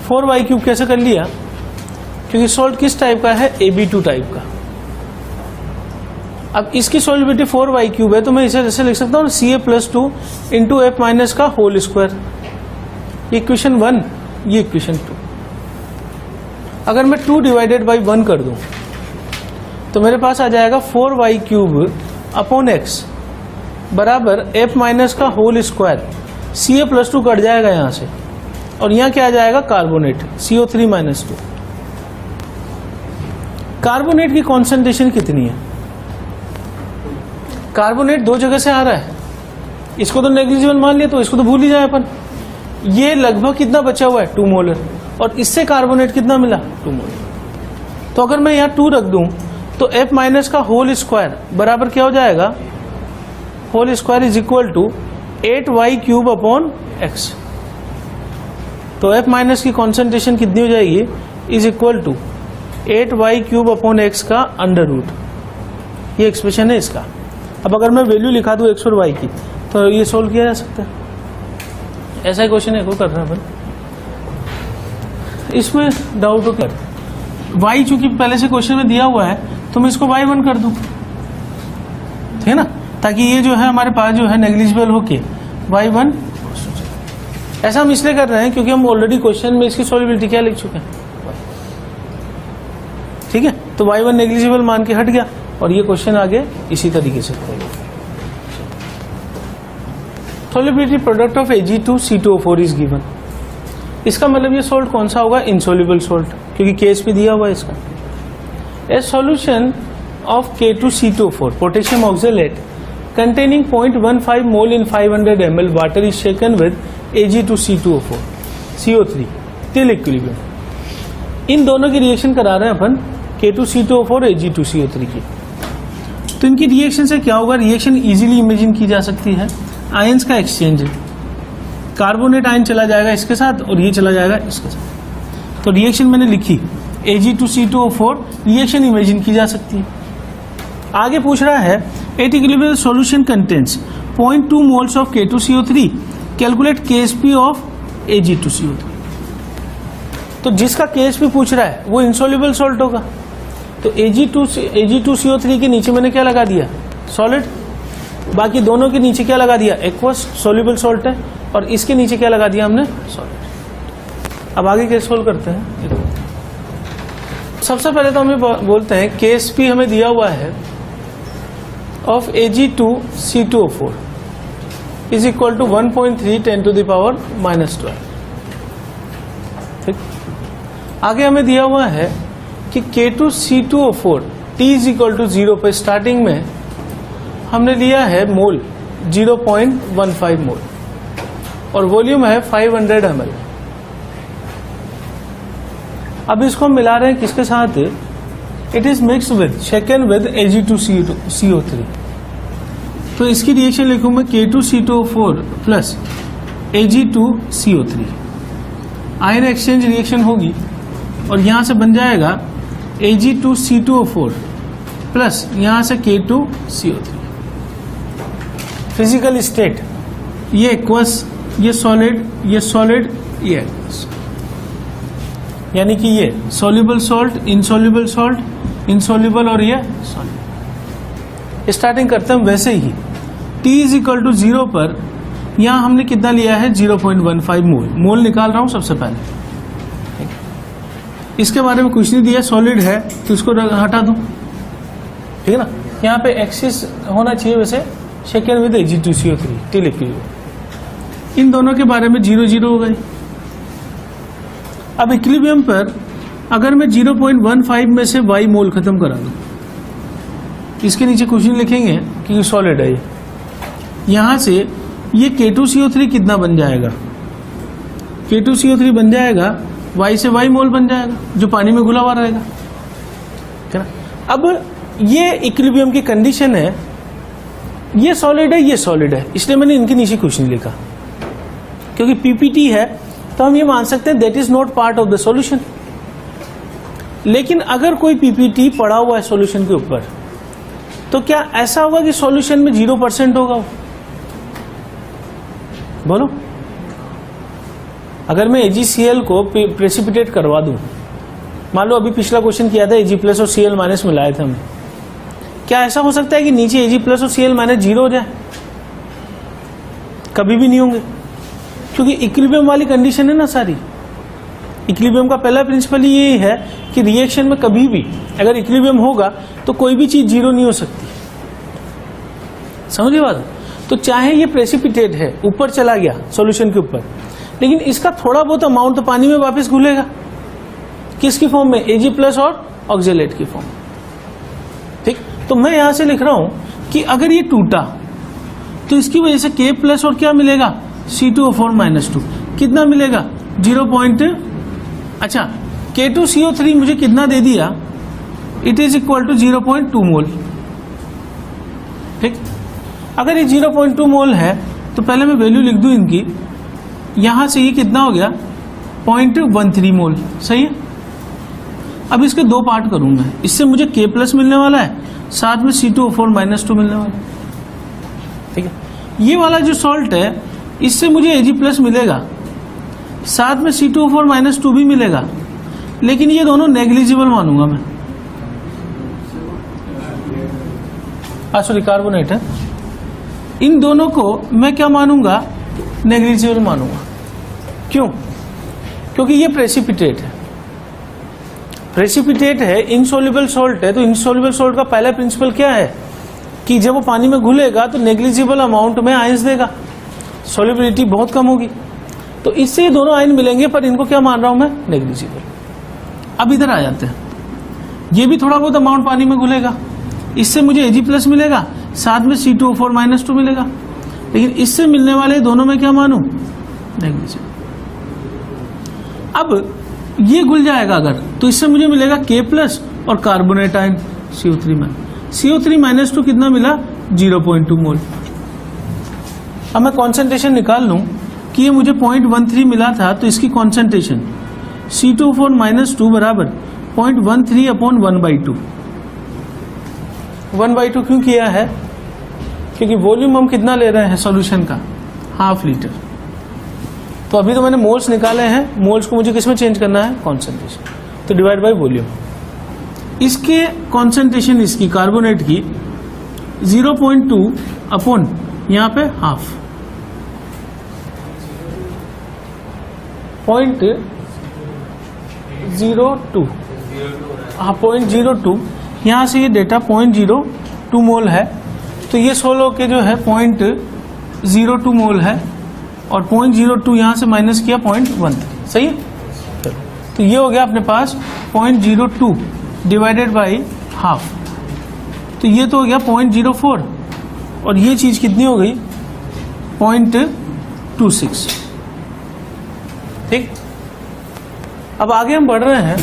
4y³ कैसे कर लिया, क्योंकि सॉल्ट किस टाइप का है, AB2 टाइप का। अब इसकी सोलिबिलिटी 4y³ है, तो मैं इसे जैसे लिख सकता हूँ Ca+2 इंटू F माइनस का होल स्क्वायर, इक्वेशन 1, ये इक्वेशन 2। अगर मैं 2 डिवाइडेड बाई 1 कर दूं तो मेरे पास आ जाएगा 4y³ अपॉन x बराबर F माइनस का होल स्क्वायर, Ca+2 कट जाएगा यहां से, और यहां क्या आ जाएगा कार्बोनेट CO3-2। कार्बोनेट की कॉन्सेंट्रेशन कितनी है, कार्बोनेट 2 जगह से आ रहा है, इसको तो नेग्लिजिबल मान लिया, तो इसको तो भूल ही जाए अपन। ये लगभग कितना बचा हुआ है 2 मोलर, और इससे कार्बोनेट कितना मिला 2 मोलर। तो अगर मैं यहाँ 2 रख दूं तो F माइनस का होल स्क्वायर बराबर क्या हो जाएगा, whole square is equal to 8y³ upon x। तो F माइनस की कॉन्सेंट्रेशन कितनी हो जाएगी, is equal to 8y³ upon x का अंडर रूट। ये एक्सप्रेशन है इसका। अब अगर मैं वैल्यू लिखा दूं x और y की, तो ये सोल्व किया जा सकता है। ऐसा ही क्वेश्चन है, को कर रहा है अपन, इसमें डाउट हो कर y चूंकि पहले से क्वेश्चन में दिया हुआ है, तो मैं इसको y1 कर दूं, ठीक है ना, ताकि ये जो है हमारे पास जो है नेग्लिजिबल होके y1। ऐसा हम इसलिए कर रहे हैं क्योंकि हम ऑलरेडी क्वेश्चन में इसकी सॉल्युबिलिटी क्या लिख चुके हैं, ठीक है। तो y1 नेग्लिजिबल मान के हट गया, और ये क्वेश्चन आगे इसी तरीके से करेंगे। Solubility product of Ag2C2O4 is given. इसका मतलब ये सॉल्ट कौन सा होगा, इनसॉल्युबल सॉल्ट, क्योंकि KSP दिया हुआ है इसका। ए solution of K2C2O4 potassium oxalate containing 0.15 mole in 500 ml water is shaken with Ag2C2O4 CO3 till equilibrium। इन दोनों की रिएक्शन करा रहे हैं अपन K2C2O4 Ag2CO3 की। तो इनकी रिएक्शन से क्या होगा, रिएक्शन इजीली इमेजिन की जा सकती है। आयंस का एक्सचेंज है, कार्बोनेट आयन चला जाएगा इसके साथ और ये चला जाएगा इसके साथ। तो रिएक्शन मैंने लिखी Ag2C2O4, रिएक्शन इमेजिन की जा सकती है। आगे पूछ रहा है at equilibrium solution contains 0.2 moles of K2CO3, calculate KSP of Ag2CO3। तो जिसका KSP पूछ रहा है वो इनसॉल्युबल सॉल्ट होगा। तो Ag2CO3 के नीचे मैंने क्या लगा दिया, सॉलिड। बाकी दोनों के नीचे क्या लगा दिया, एक्वस, सॉल्युबल सॉल्ट है, और इसके नीचे क्या लगा दिया हमने, सॉलिड। अब आगे कैसे सोल्व करते हैं? सबसे पहले तो हमें बोलते हैं केस पी हमें दिया हुआ है of Ag2C2O4 is equal to 1.3 10⁻⁻12। ठीक, आगे हमें दिया हुआ है कि K2C2O4 T is equal to 0 पे स्टार्टिंग में हमने लिया है मोल 0.15 मोल और वॉल्यूम है 500 ml। अब इसको हम मिला रहे हैं किसके साथ? It is mix with shaken with Ag2CO3। तो इसकी रिएक्शन लिखूं मैं K2C2O4 plus Ag2CO3। Ion exchange reaction होगी और यहां से बन जाएगा Ag2C2O4 प्लस यहां से K2CO3। फिजिकल स्टेट ये एक्वस, ये सॉलिड, ये सॉलिड, ये एक्वस, यानी कि ये soluble salt, insoluble salt, insoluble और ये सॉल्युबल। स्टार्टिंग करते हैं वैसे ही T इज इक्वल टू 0 पर यहां हमने कितना लिया है 0.15 मोल। मोल निकाल रहा हूं सबसे पहले। इसके बारे में कुछ नहीं दिया, सॉलिड है तो इसको हटा दूं, ठीक है ना। यहाँ पे एक्सिस होना चाहिए वैसे शेकन विद Ag2CO3 T लिख लीजिए। इन दोनों के बारे में 0 हो गई। अब इक्विलिब्रियम पर अगर मैं 0.15 में से y मोल खत्म करा दूं, इसके नीचे कुछ नहीं लिखेंगे क्योंकि सॉलिड है ये। यहां से ये K2CO3 कितना बन जाएगा? K2CO3 बन जाएगा y से y मोल बन जाएगा जो पानी में घुला हुआ रहेगा, ठीक है ना। अब ये इक्विलिब्रियम की कंडीशन है, ये सॉलिड है, ये सॉलिड है, इसलिए मैंने इनके नीचे कुछ नहीं लिखा। क्योंकि पीपीटी है तो हम ये मान सकते हैं that is not part of the solution. लेकिन अगर कोई पीपीटी पड़ा हुआ है सॉल्यूशन के ऊपर तो क्या ऐसा होगा कि सॉल्यूशन में 0% होगा वो? बोलो, अगर मैं AgCl को प्रेसिपिटेट करवा दूं, मान लो अभी पिछला क्वेश्चन किया था Ag प्लस और Cl माइनस मिलाए थे हमने, क्या ऐसा हो सकता है कि नीचे Ag प्लस और Cl माइनस 0 हो जाए? कभी भी नहीं होंगे, क्योंकि इक्विलिब्रियम वाली कंडीशन है ना सारी। इक्विलिब्रियम का पहला प्रिंसिपल ये है कि रिएक्शन में कभी भी अगर इक्विलिब्रियम होगा तो कोई भी चीज 0 नहीं हो सकती। समझिए बात? तो चाहे ये प्रेसिपिटेट है, ऊपर चला गया सॉल्यूशन के ऊपर, लेकिन इसका थोड़ा बहुत अमाउंट तो पानी में वापस घुलेगा। किसकी फॉर्म में? Ag प्लस और ऑक्जेलेट की फॉर्म। ठीक, तो मैं यहां से लिख रहा हूं कि अगर ये टूटा तो इसकी वजह से K प्लस और क्या मिलेगा? C2O4 माइनस 2 कितना मिलेगा? 0. अच्छा, K2CO3 मुझे कितना दे दिया? इट इज इक्वल टू 0.2 मोल। ठीक, अगर ये 0.2 मोल है तो पहले मैं वैल्यू लिख दूं इनकी। यहां से ये कितना हो गया? 0.13 मोल। सही है। अब इसके दो पार्ट करूंगा, इससे मुझे K प्लस मिलने वाला है, साथ में C2O4 माइनस 2 मिलने वाला है। ठीक है, ये वाला जो सॉल्ट है इससे मुझे Ag प्लस मिलेगा, साथ में C2O4 माइनस 2 भी मिलेगा, लेकिन ये दोनों नेग्लिजिबल मानूंगा मैं। सॉरी, कार्बोनेट है, इन दोनों को मैं क्या मानूंगा? नेग्लिजिबल मानूंगा। क्यों? क्योंकि ये प्रेसिपिटेट है। प्रेसिपिटेट है, इनसॉल्युबल सॉल्ट है, तो इनसॉल्युबल सॉल्ट का पहला प्रिंसिपल क्या है कि जब वो पानी में घुलेगा तो नेग्लिजिबल अमाउंट में आयंस देगा, सॉल्युबिलिटी बहुत कम होगी। तो इससे ये दोनों आयन मिलेंगे, पर इनको क्या मान रहा हूं मैं? नेग्लिजिबल। अब इधर आ जाते हैं, ये भी थोड़ा बहुत अमाउंट पानी में घुलेगा, इससे मुझे Ag प्लस मिलेगा, साथ में C2O4 माइनस 2 मिलेगा, लेकिन इससे मिलने वाले दोनों में क्या मानूं? नेग्लिजिबल। अब ये घुल जाएगा अगर, तो इससे मुझे मिलेगा K प्लस और कार्बोनेट आयन CO3 में। CO3 माइनस 2 कितना मिला? 0.2 मोल। अब मैं कॉन्सेंट्रेशन निकाल लूं कि ये मुझे 0.13 मिला था, तो इसकी कॉन्सेंट्रेशन C2O4 माइनस 2 बराबर 0.13 अपॉन 1/2। 1/2 क्यों किया है? क्योंकि वॉल्यूम हम कितना ले रहे हैं सॉल्यूशन का? ½ लीटर। तो अभी तो मैंने मोल्स निकाले हैं, मोल्स को मुझे किस में चेंज करना है? कॉन्सेंट्रेशन। तो डिवाइड बाय वॉल्यूम। इसके कॉन्सेंट्रेशन इसकी कार्बोनेट की 0.2 अपॉन यहां पे ½ 0.02, हाँ 0.02, यहाँ से ये डेटा 0.02 मोल है, तो ये सोल्व होके जो है 0.02 मोल है, और 0.02 यहाँ से माइनस किया 0.13, सही है। तो ये हो गया अपने पास 0.02 डिवाइडेड बाई हाफ, तो ये तो हो गया 0.04, और ये चीज कितनी हो गई 0.26, ठीक। अब आगे हम बढ़ रहे हैं,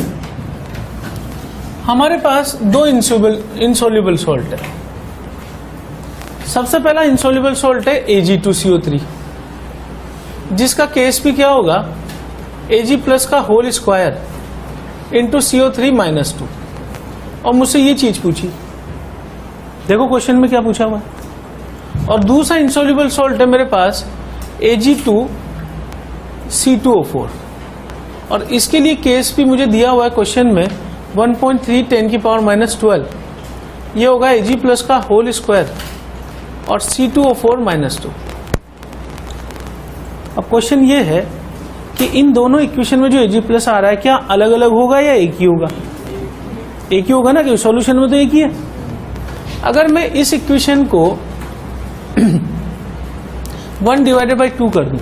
हमारे पास दो इंसोल्यूबल सॉल्ट है। सबसे पहला इंसोल्यूबल सॉल्ट है Ag2CO3, जिसका Ksp क्या होगा, Ag प्लस का whole square into CO3 minus 2, और मुझसे ये चीज पूछी, देखो क्वेश्चन में क्या पूछा हुआ है। और दूसरा इंसोल्यूबल सॉल्ट है मेरे पास Ag2C2O4, और इसके लिए Ksp मुझे दिया हुआ है क्वेश्चन में 1.3 10⁻⁻12, ये होगा Ag प्लस का होल स्क्वायर और C2O4 माइनस 2। अब क्वेश्चन ये है कि इन दोनों इक्वेशन में जो Ag प्लस आ रहा है क्या अलग अलग होगा या एक ही होगा, एक ही होगा ना, कि सॉल्यूशन में तो एक ही है। अगर मैं इस इक्वेशन को 1 डिवाइडेड बाई 2 कर दूं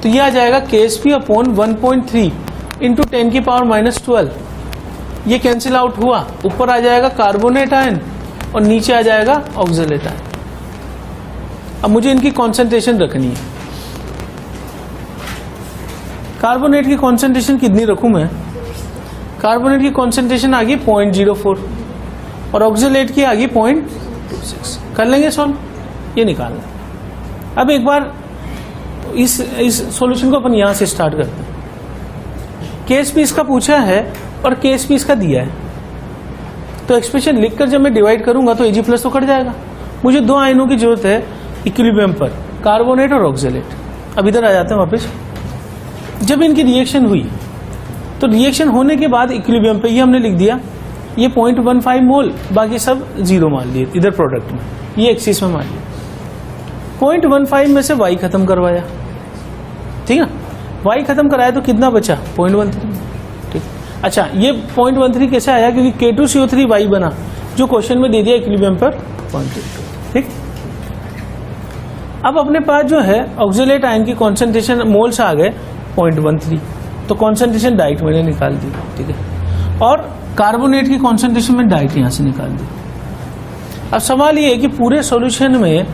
तो ये आ जाएगा Ksp अपॉन 1.3 इंटू 10⁻⁻12, ये कैंसिल आउट हुआ, ऊपर आ जाएगा कार्बोनेट आयन और नीचे आ जाएगा ऑक्सलेट आयन। अब मुझे इनकी कॉन्सेंट्रेशन रखनी है। कार्बोनेट की कॉन्सेंट्रेशन कितनी रखूं मैं, कार्बोनेट की कॉन्सेंट्रेशन आ गई 0.04 और ऑक्सलेट की आ गई 0.26। कर लेंगे सॉल्व, ये निकालना। अब एक बार इस सॉल्यूशन को अपन यहां से स्टार्ट करते हैं। Ksp इसका पूछा है और Ksp इसका दिया है, तो एक्सप्रेशन लिखकर जब मैं डिवाइड करूंगा तो Ag प्लस तो कट जाएगा। मुझे दो आयनों की जरूरत है इक्विलिब्रियम पर, कार्बोनेट और ऑक्सलेट। अब इधर आ जाते हैं वापस। जब इनकी रिएक्शन हुई तो रिएक्शन होने के बाद इक्विलिब्रियम पे ये हमने लिख दिया, ये 0.15 मोल, बाकी सब जीरो मान लिए इधर प्रोडक्ट में, ये एक्सिस में मान लिया। 0.15 में से y खत्म करवाया, ठीक है, y खत्म कराया तो कितना बचा 0.13, ठीक। अच्छा, ये 0.13 कैसे आया, क्योंकि K2CO3y बना जो क्वेश्चन में दे दिया इक्विलिब्रियम पर 0.2, ठीक। अब अपने पास जो है ऑक्सलेट आयन की कॉन्सेंट्रेशन मोल्स आ गए 0.13, तो कॉन्सेंट्रेशन डायरेक्ट मैंने निकाल दी, ठीक है, और कार्बोनेट की कॉन्सेंट्रेशन में डायरेक्ट यहां से निकाल दी। अब सवाल ये है कि पूरे सॉल्यूशन में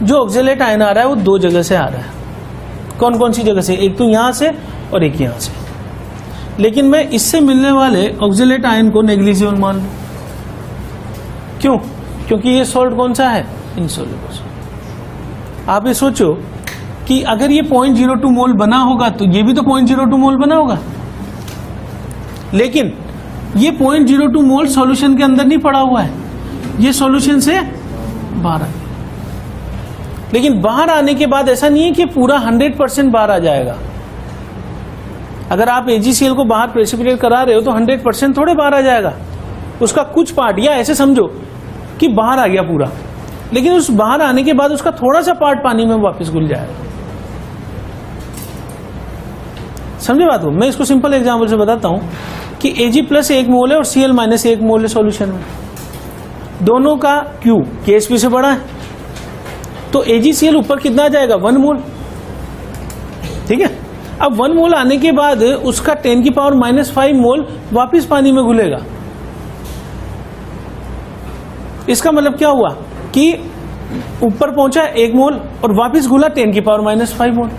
जो ऑक्सलेट आयन आ रहा है वो दो जगह से आ रहा है। कौन कौन सी जगह से, एक तो यहां से और एक यहां से, लेकिन मैं इससे मिलने वाले ऑक्सलेट आयन को नेग्लिजिबल मान लूं। क्यों, क्योंकि ये सॉल्ट कौन सा है, इनसॉल्युबल। आप ये सोचो कि अगर ये 0.02 मोल बना होगा तो ये भी तो 0.02 मोल बना होगा, लेकिन ये 0.02 मोल सॉल्यूशन के अंदर नहीं पड़ा हुआ है, ये सॉल्यूशन से बाहर आ गया। लेकिन बाहर आने के बाद ऐसा नहीं है कि पूरा 100% बाहर आ जाएगा। अगर आप AgCl को बाहर प्रेसिपिटेट करा रहे हो तो 100% थोड़े बाहर आ जाएगा, उसका कुछ पार्ट, या ऐसे समझो कि बाहर आ गया पूरा, लेकिन उस बाहर आने के बाद उसका थोड़ा सा पार्ट पानी में वापस घुल जाएगा। समझे बात को? मैं इसको सिंपल एग्जांपल से बताता हूं कि Ag प्लस 1 मोल है और Cl माइनस 1 मोल है सॉल्यूशन में, दोनों का Q Ksp से बड़ा है, तो AgCl ऊपर कितना आ जाएगा 1 मोल, ठीक है। अब 1 मोल आने के बाद उसका 10⁻⁻5 मोल वापिस पानी में घुलेगा। इसका मतलब क्या हुआ कि ऊपर पहुंचा 1 मोल और वापिस घुला 10⁻⁻5 मोल।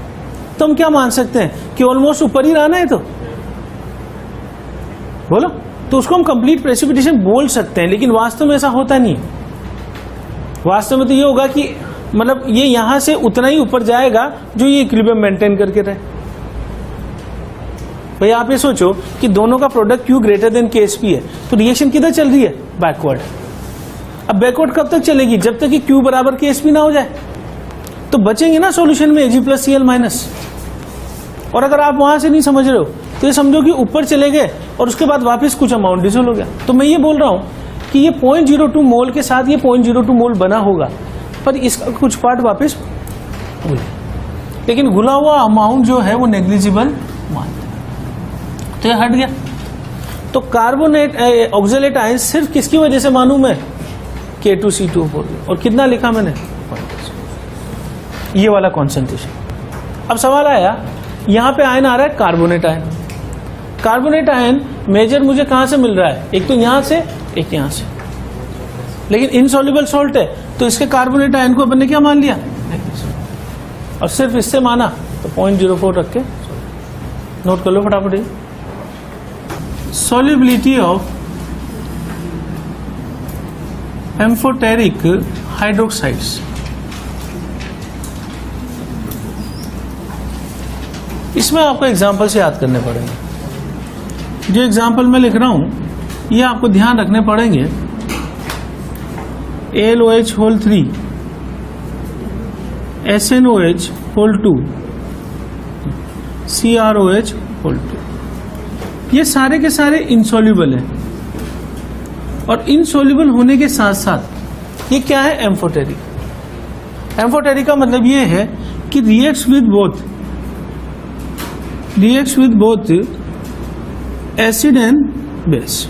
तो हम क्या मान सकते हैं कि ऑलमोस्ट ऊपर ही रहना है, तो बोलो, तो उसको हम कंप्लीट प्रेसिपिटेशन बोल सकते हैं, लेकिन वास्तव में ऐसा होता नहीं। वास्तव में तो ये होगा कि मतलब ये यहां से उतना ही ऊपर जाएगा जो ये इक्विलिब्रियम मेंटेन करके रहे। भाई आप ये सोचो कि दोनों का product Q greater than Ksp है, तो रिएक्शन किधर चल रही है, बैकवर्ड। अब बैकवर्ड कब तक चलेगी, जब तक कि Q बराबर Ksp ना हो जाए। तो बचेंगे ना सॉल्यूशन में Ag प्लस Cl माइनस। और अगर आप वहां से नहीं समझ रहे हो तो ये समझो कि ऊपर चले गए और उसके बाद वापस कुछ अमाउंट डिसोल्व हो गया। तो मैं ये बोल रहा हूं कि ये 0.02 मोल के साथ ये 0.02 मोल बना होगा, पर इसका कुछ पार्ट वापस घुले, लेकिन घुला हुआ अमाउंट जो है वो नेग्लिजिबल मान। तो ये हट गया। तो कार्बोनेट ऑक्जेलेट आयन सिर्फ किसकी वजह से मालूम है? K2C2O4। और कितना लिखा मैंने? ये वाला कॉन्सेंट्रेशन। अब सवाल आया, यहां पे आयन आ रहा है carbonate ion. Carbonate ion major मुझे कहां से मिल रहा है? एक तो यहां से, एक यहां से, लेकिन इनसॉल्युबल सॉल्ट है तो इसके कार्बोनेट आयन को अपन ने क्या मान लिया? और सिर्फ इससे माना तो 0.04 रख के नोट कर लो फटाफट। Solubility of amphoteric hydroxides. इसमें आपको एग्जाम्पल से याद करने पड़ेंगे। जो एग्जाम्पल मैं लिख रहा हूं ये आपको ध्यान रखने पड़ेंगे। AlOH(3), SnOH(2), CrOH(2), ये सारे के सारे इनसॉल्युबल हैं। और इनसॉल्युबल होने के साथ साथ ये क्या है? एम्फोटेरिक। एम्फोटेरिक का मतलब ये है कि reacts with both acid and base.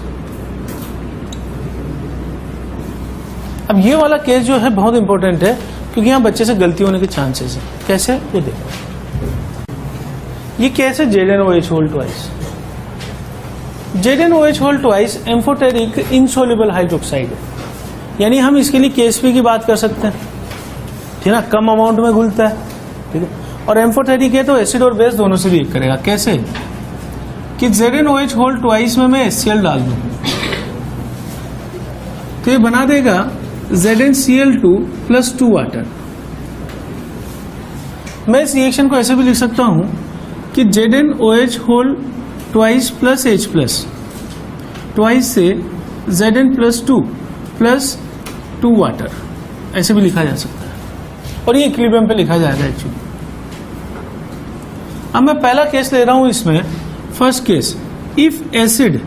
अब ये वाला केस जो है बहुत इंपॉर्टेंट है क्योंकि यहां बच्चे से गलती होने के चांसेस है। कैसे? वो देखो, ये केस है ZnOH2। ZnOH2 amphoteric insoluble hydroxide है, यानी हम इसके लिए KSP की बात कर सकते हैं, ठीक है ना, कम अमाउंट में घुलता है, ठीक है। और एम्फोटेरिक है तो एसिड और बेस दोनों से रिएक्ट करेगा। कैसे? कि ZnOH2 में मैं HCl डाल दूं तो ये बना देगा ZnCl2 + 2 वाटर। मैं इस रिएक्शन को ऐसे भी लिख सकता हूं कि ZnOH2 + H+, ट्वाइस से Zn+2 + 2 वाटर, ऐसे भी लिखा जा सकता है। और ये इक्विलिब्रियम पे लिखा जाएगा एक्चुअली। अब मैं पहला केस ले रहा हूं इसमें, first case, if acid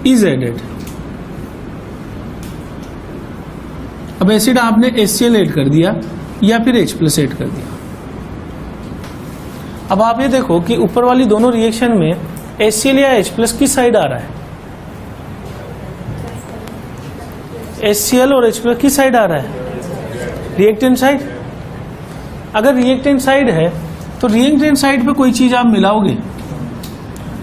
is added. अब एसिड आपने HCl ऐड कर दिया या फिर H+ ऐड कर दिया। अब आप ये देखो कि ऊपर वाली दोनों रिएक्शन में HCl या H+ किस साइड आ रहा है? HCl और H+ किस साइड आ रहा है? Reactant side. अगर रिएक्टेंट साइड है तो रिएक्टेंट साइड पे कोई चीज आप मिलाओगे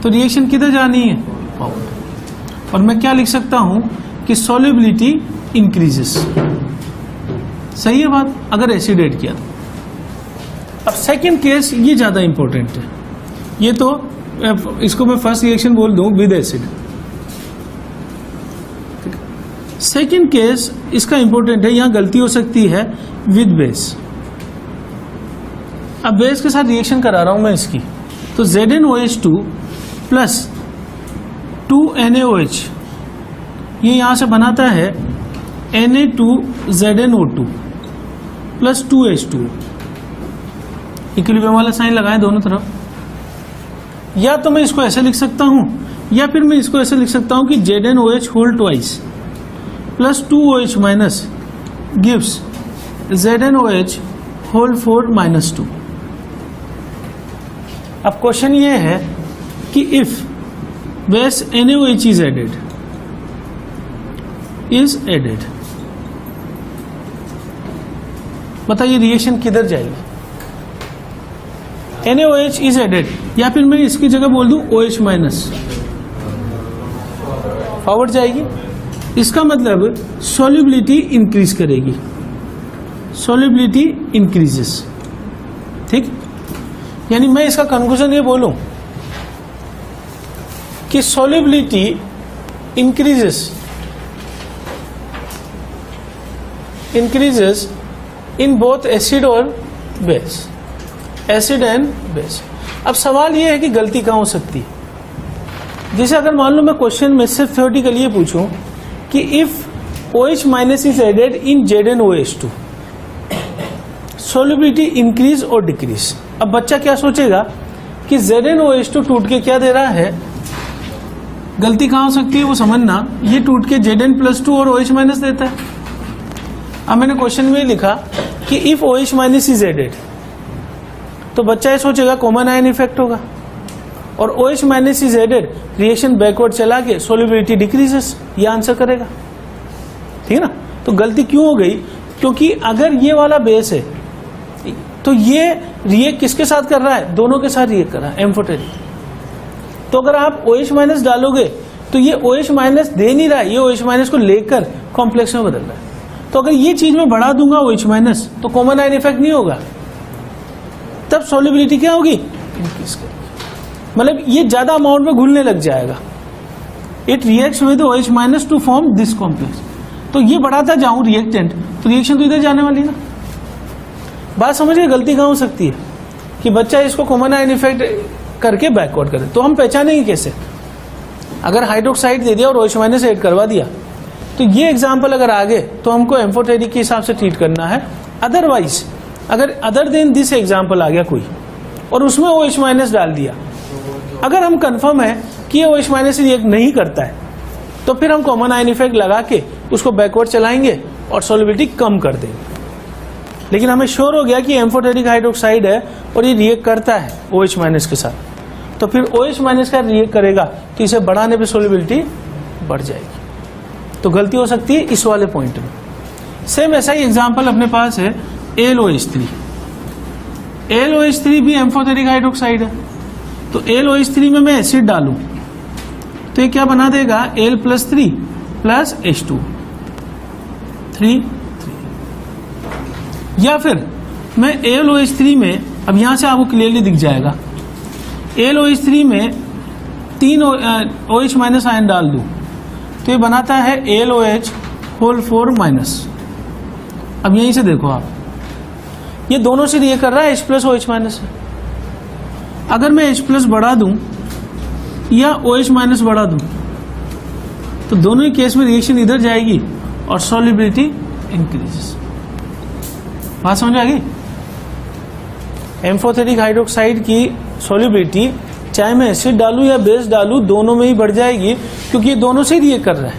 तो रिएक्शन किधर जानी है? फॉरवर्ड। और मैं क्या लिख सकता हूं कि सॉल्युबिलिटी इंक्रीजेस। सही है बात, अगर एसिड ऐड किया तो। अब सेकंड केस ये ज्यादा इंपॉर्टेंट है। ये तो इसको मैं फर्स्ट रिएक्शन बोल दूं विद एसिड। सेकंड केस इसका इंपॉर्टेंट है, यहां गलती हो सकती है विद बेस। अब बेस के साथ रिएक्शन करा रहा हूं मैं इसकी, तो ZnOH2 + 2NaOH, ये यहां से बनाता है Na2ZnO2 + 2H2। इक्विलिब्रियम वाला साइन लगाएं दोनों तरफ। या तो मैं इसको ऐसे लिख सकता हूं या फिर मैं इसको ऐसे लिख सकता हूं कि ZnOH2 + 2OH- gives ZnOH4 - 2। अब क्वेश्चन ये है कि if base NaOH is added, बताइए रिएक्शन किधर जाएगी? NaOH इज एडेड, या फिर मैं इसकी जगह बोल दूं OH-, फॉरवर्ड जाएगी। इसका मतलब सॉल्युबिलिटी इंक्रीज करेगी, सॉल्युबिलिटी इंक्रीजेस, ठीक। यानी मैं इसका कंक्लूजन ये बोलूं कि solubility increases in both acid और बेस, एसिड एंड बेस। अब सवाल ये है कि गलती कहां हो सकती है? जैसे अगर मान लो मैं क्वेश्चन में सिर्फ थ्योरेटिकली ये पूछूं कि if OH- is added in ZnOH2, solubility increase और डिक्रीज। अब बच्चा क्या सोचेगा कि ZnOH2 टूट के क्या दे रहा है? गलती कहां हो सकती है वो समझना, ये टूट के Zn+2 और OH- देता है। अब मैंने क्वेश्चन में लिखा कि इफ OH- इज एडेड, तो बच्चा ये सोचेगा कॉमन आयन इफेक्ट होगा, और OH minus is added, reaction backward चला के सोल्युबिलिटी डिक्रीजेस, ये आंसर करेगा। ठीक है ना। तो गलती क्यों हो गई? क्योंकि अगर ये वाला बेस है तो ये रिएक्ट किसके साथ कर रहा है? दोनों के साथ रिएक्ट कर रहा है, एम्फोटेरिक। तो अगर आप OH माइनस डालोगे तो ये OH माइनस दे नहीं रहा है, ये OH माइनस को लेकर कॉम्प्लेक्स में बदल रहा है। तो अगर ये चीज में बढ़ा दूंगा OH माइनस तो कॉमन आयन इफेक्ट नहीं होगा, तब सॉल्युबिलिटी क्या होगी? इंक्रीज करेगी। मतलब ये ज्यादा अमाउंट में घुलने लग जाएगा। It reacts with OH minus two form this complex. तो ये बढ़ाता जाऊं रिएक्टेंट तो रिएक्शन तो इधर जाने वाली ना। बात समझिए गलती कहां हो सकती है कि बच्चा इसको कॉमन आयन इफेक्ट करके बैकवर्ड करे। तो हम पहचानेंगे कैसे? अगर हाइड्रोक्साइड दे दिया और OH माइनस ऐड करवा दिया तो ये एग्जाम्पल अगर आगे तो हमको एम्फोटेरिक के हिसाब से ट्रीट करना है। अदरवाइज अगर अदर देन दिस एग्जाम्पल आ गया कोई और उसमें OH माइनस डाल दिया, अगर हम कंफर्म है कि ये OH माइनस रिएक्ट नहीं करता है तो फिर हम कॉमन आयन इफेक्ट लगा के उसको बैकवर्ड चलाएंगे और सॉल्युबिलिटी कम कर देंगे। लेकिन हमें श्योर हो गया कि एम्फोटेरिक हाइड्रोक्साइड है और ये रिएक्ट करता है OH माइनस के साथ, तो फिर OH माइनस का रिएक्ट करेगा तो इसे बढ़ाने पे सॉल्युबिलिटी बढ़ जाएगी। तो गलती हो सकती है इस वाले पॉइंट में। सेम ऐसा ही एग्जांपल अपने पास है AlOH3। AlOH3 भी एम्फोटेरिक हाइड्रोक्साइड है। तो AlOH3 में मैं एसिड डालूं तो ये क्या बना देगा? Al+3 plus H2 3। या फिर मैं AlOH3 में, अब यहां से आपको क्लियरली दिख जाएगा, AlOH3 में 3 OH माइनस आयन डाल दूं तो ये बनाता है AlOH4-। अब यहीं से देखो आप, ये दोनों से रिएक्ट कर रहा है H+ OH माइनस है। अगर मैं H+ बढ़ा दूं या OH माइनस बढ़ा दूं तो दोनों ही केस में रिएक्शन इधर जाएगी और सॉल्युबिलिटी इंक्रीजेस। बात समझ आ गई? एम्फोटेरिक हाइड्रोक्साइड की सॉल्युबिलिटी चाहे मैं एसिड डालूं या बेस डालूं दोनों में ही बढ़ जाएगी, क्योंकि ये दोनों से रिएक्ट कर रहा है।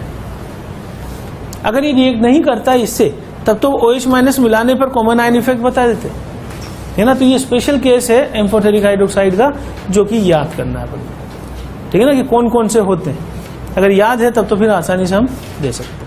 अगर ये रिएक्ट नहीं करता इससे तब तो OH माइनस मिलाने पर कॉमन आयन इफेक्ट बता देते है ना। तो ये स्पेशल केस है एम्फोटेरिक हाइड्रोक्साइड का जो कि याद करना है। ठीक है ना, कि कौन कौन से होते हैं। अगर याद है तब तो फिर आसानी से हम दे सकते हैं।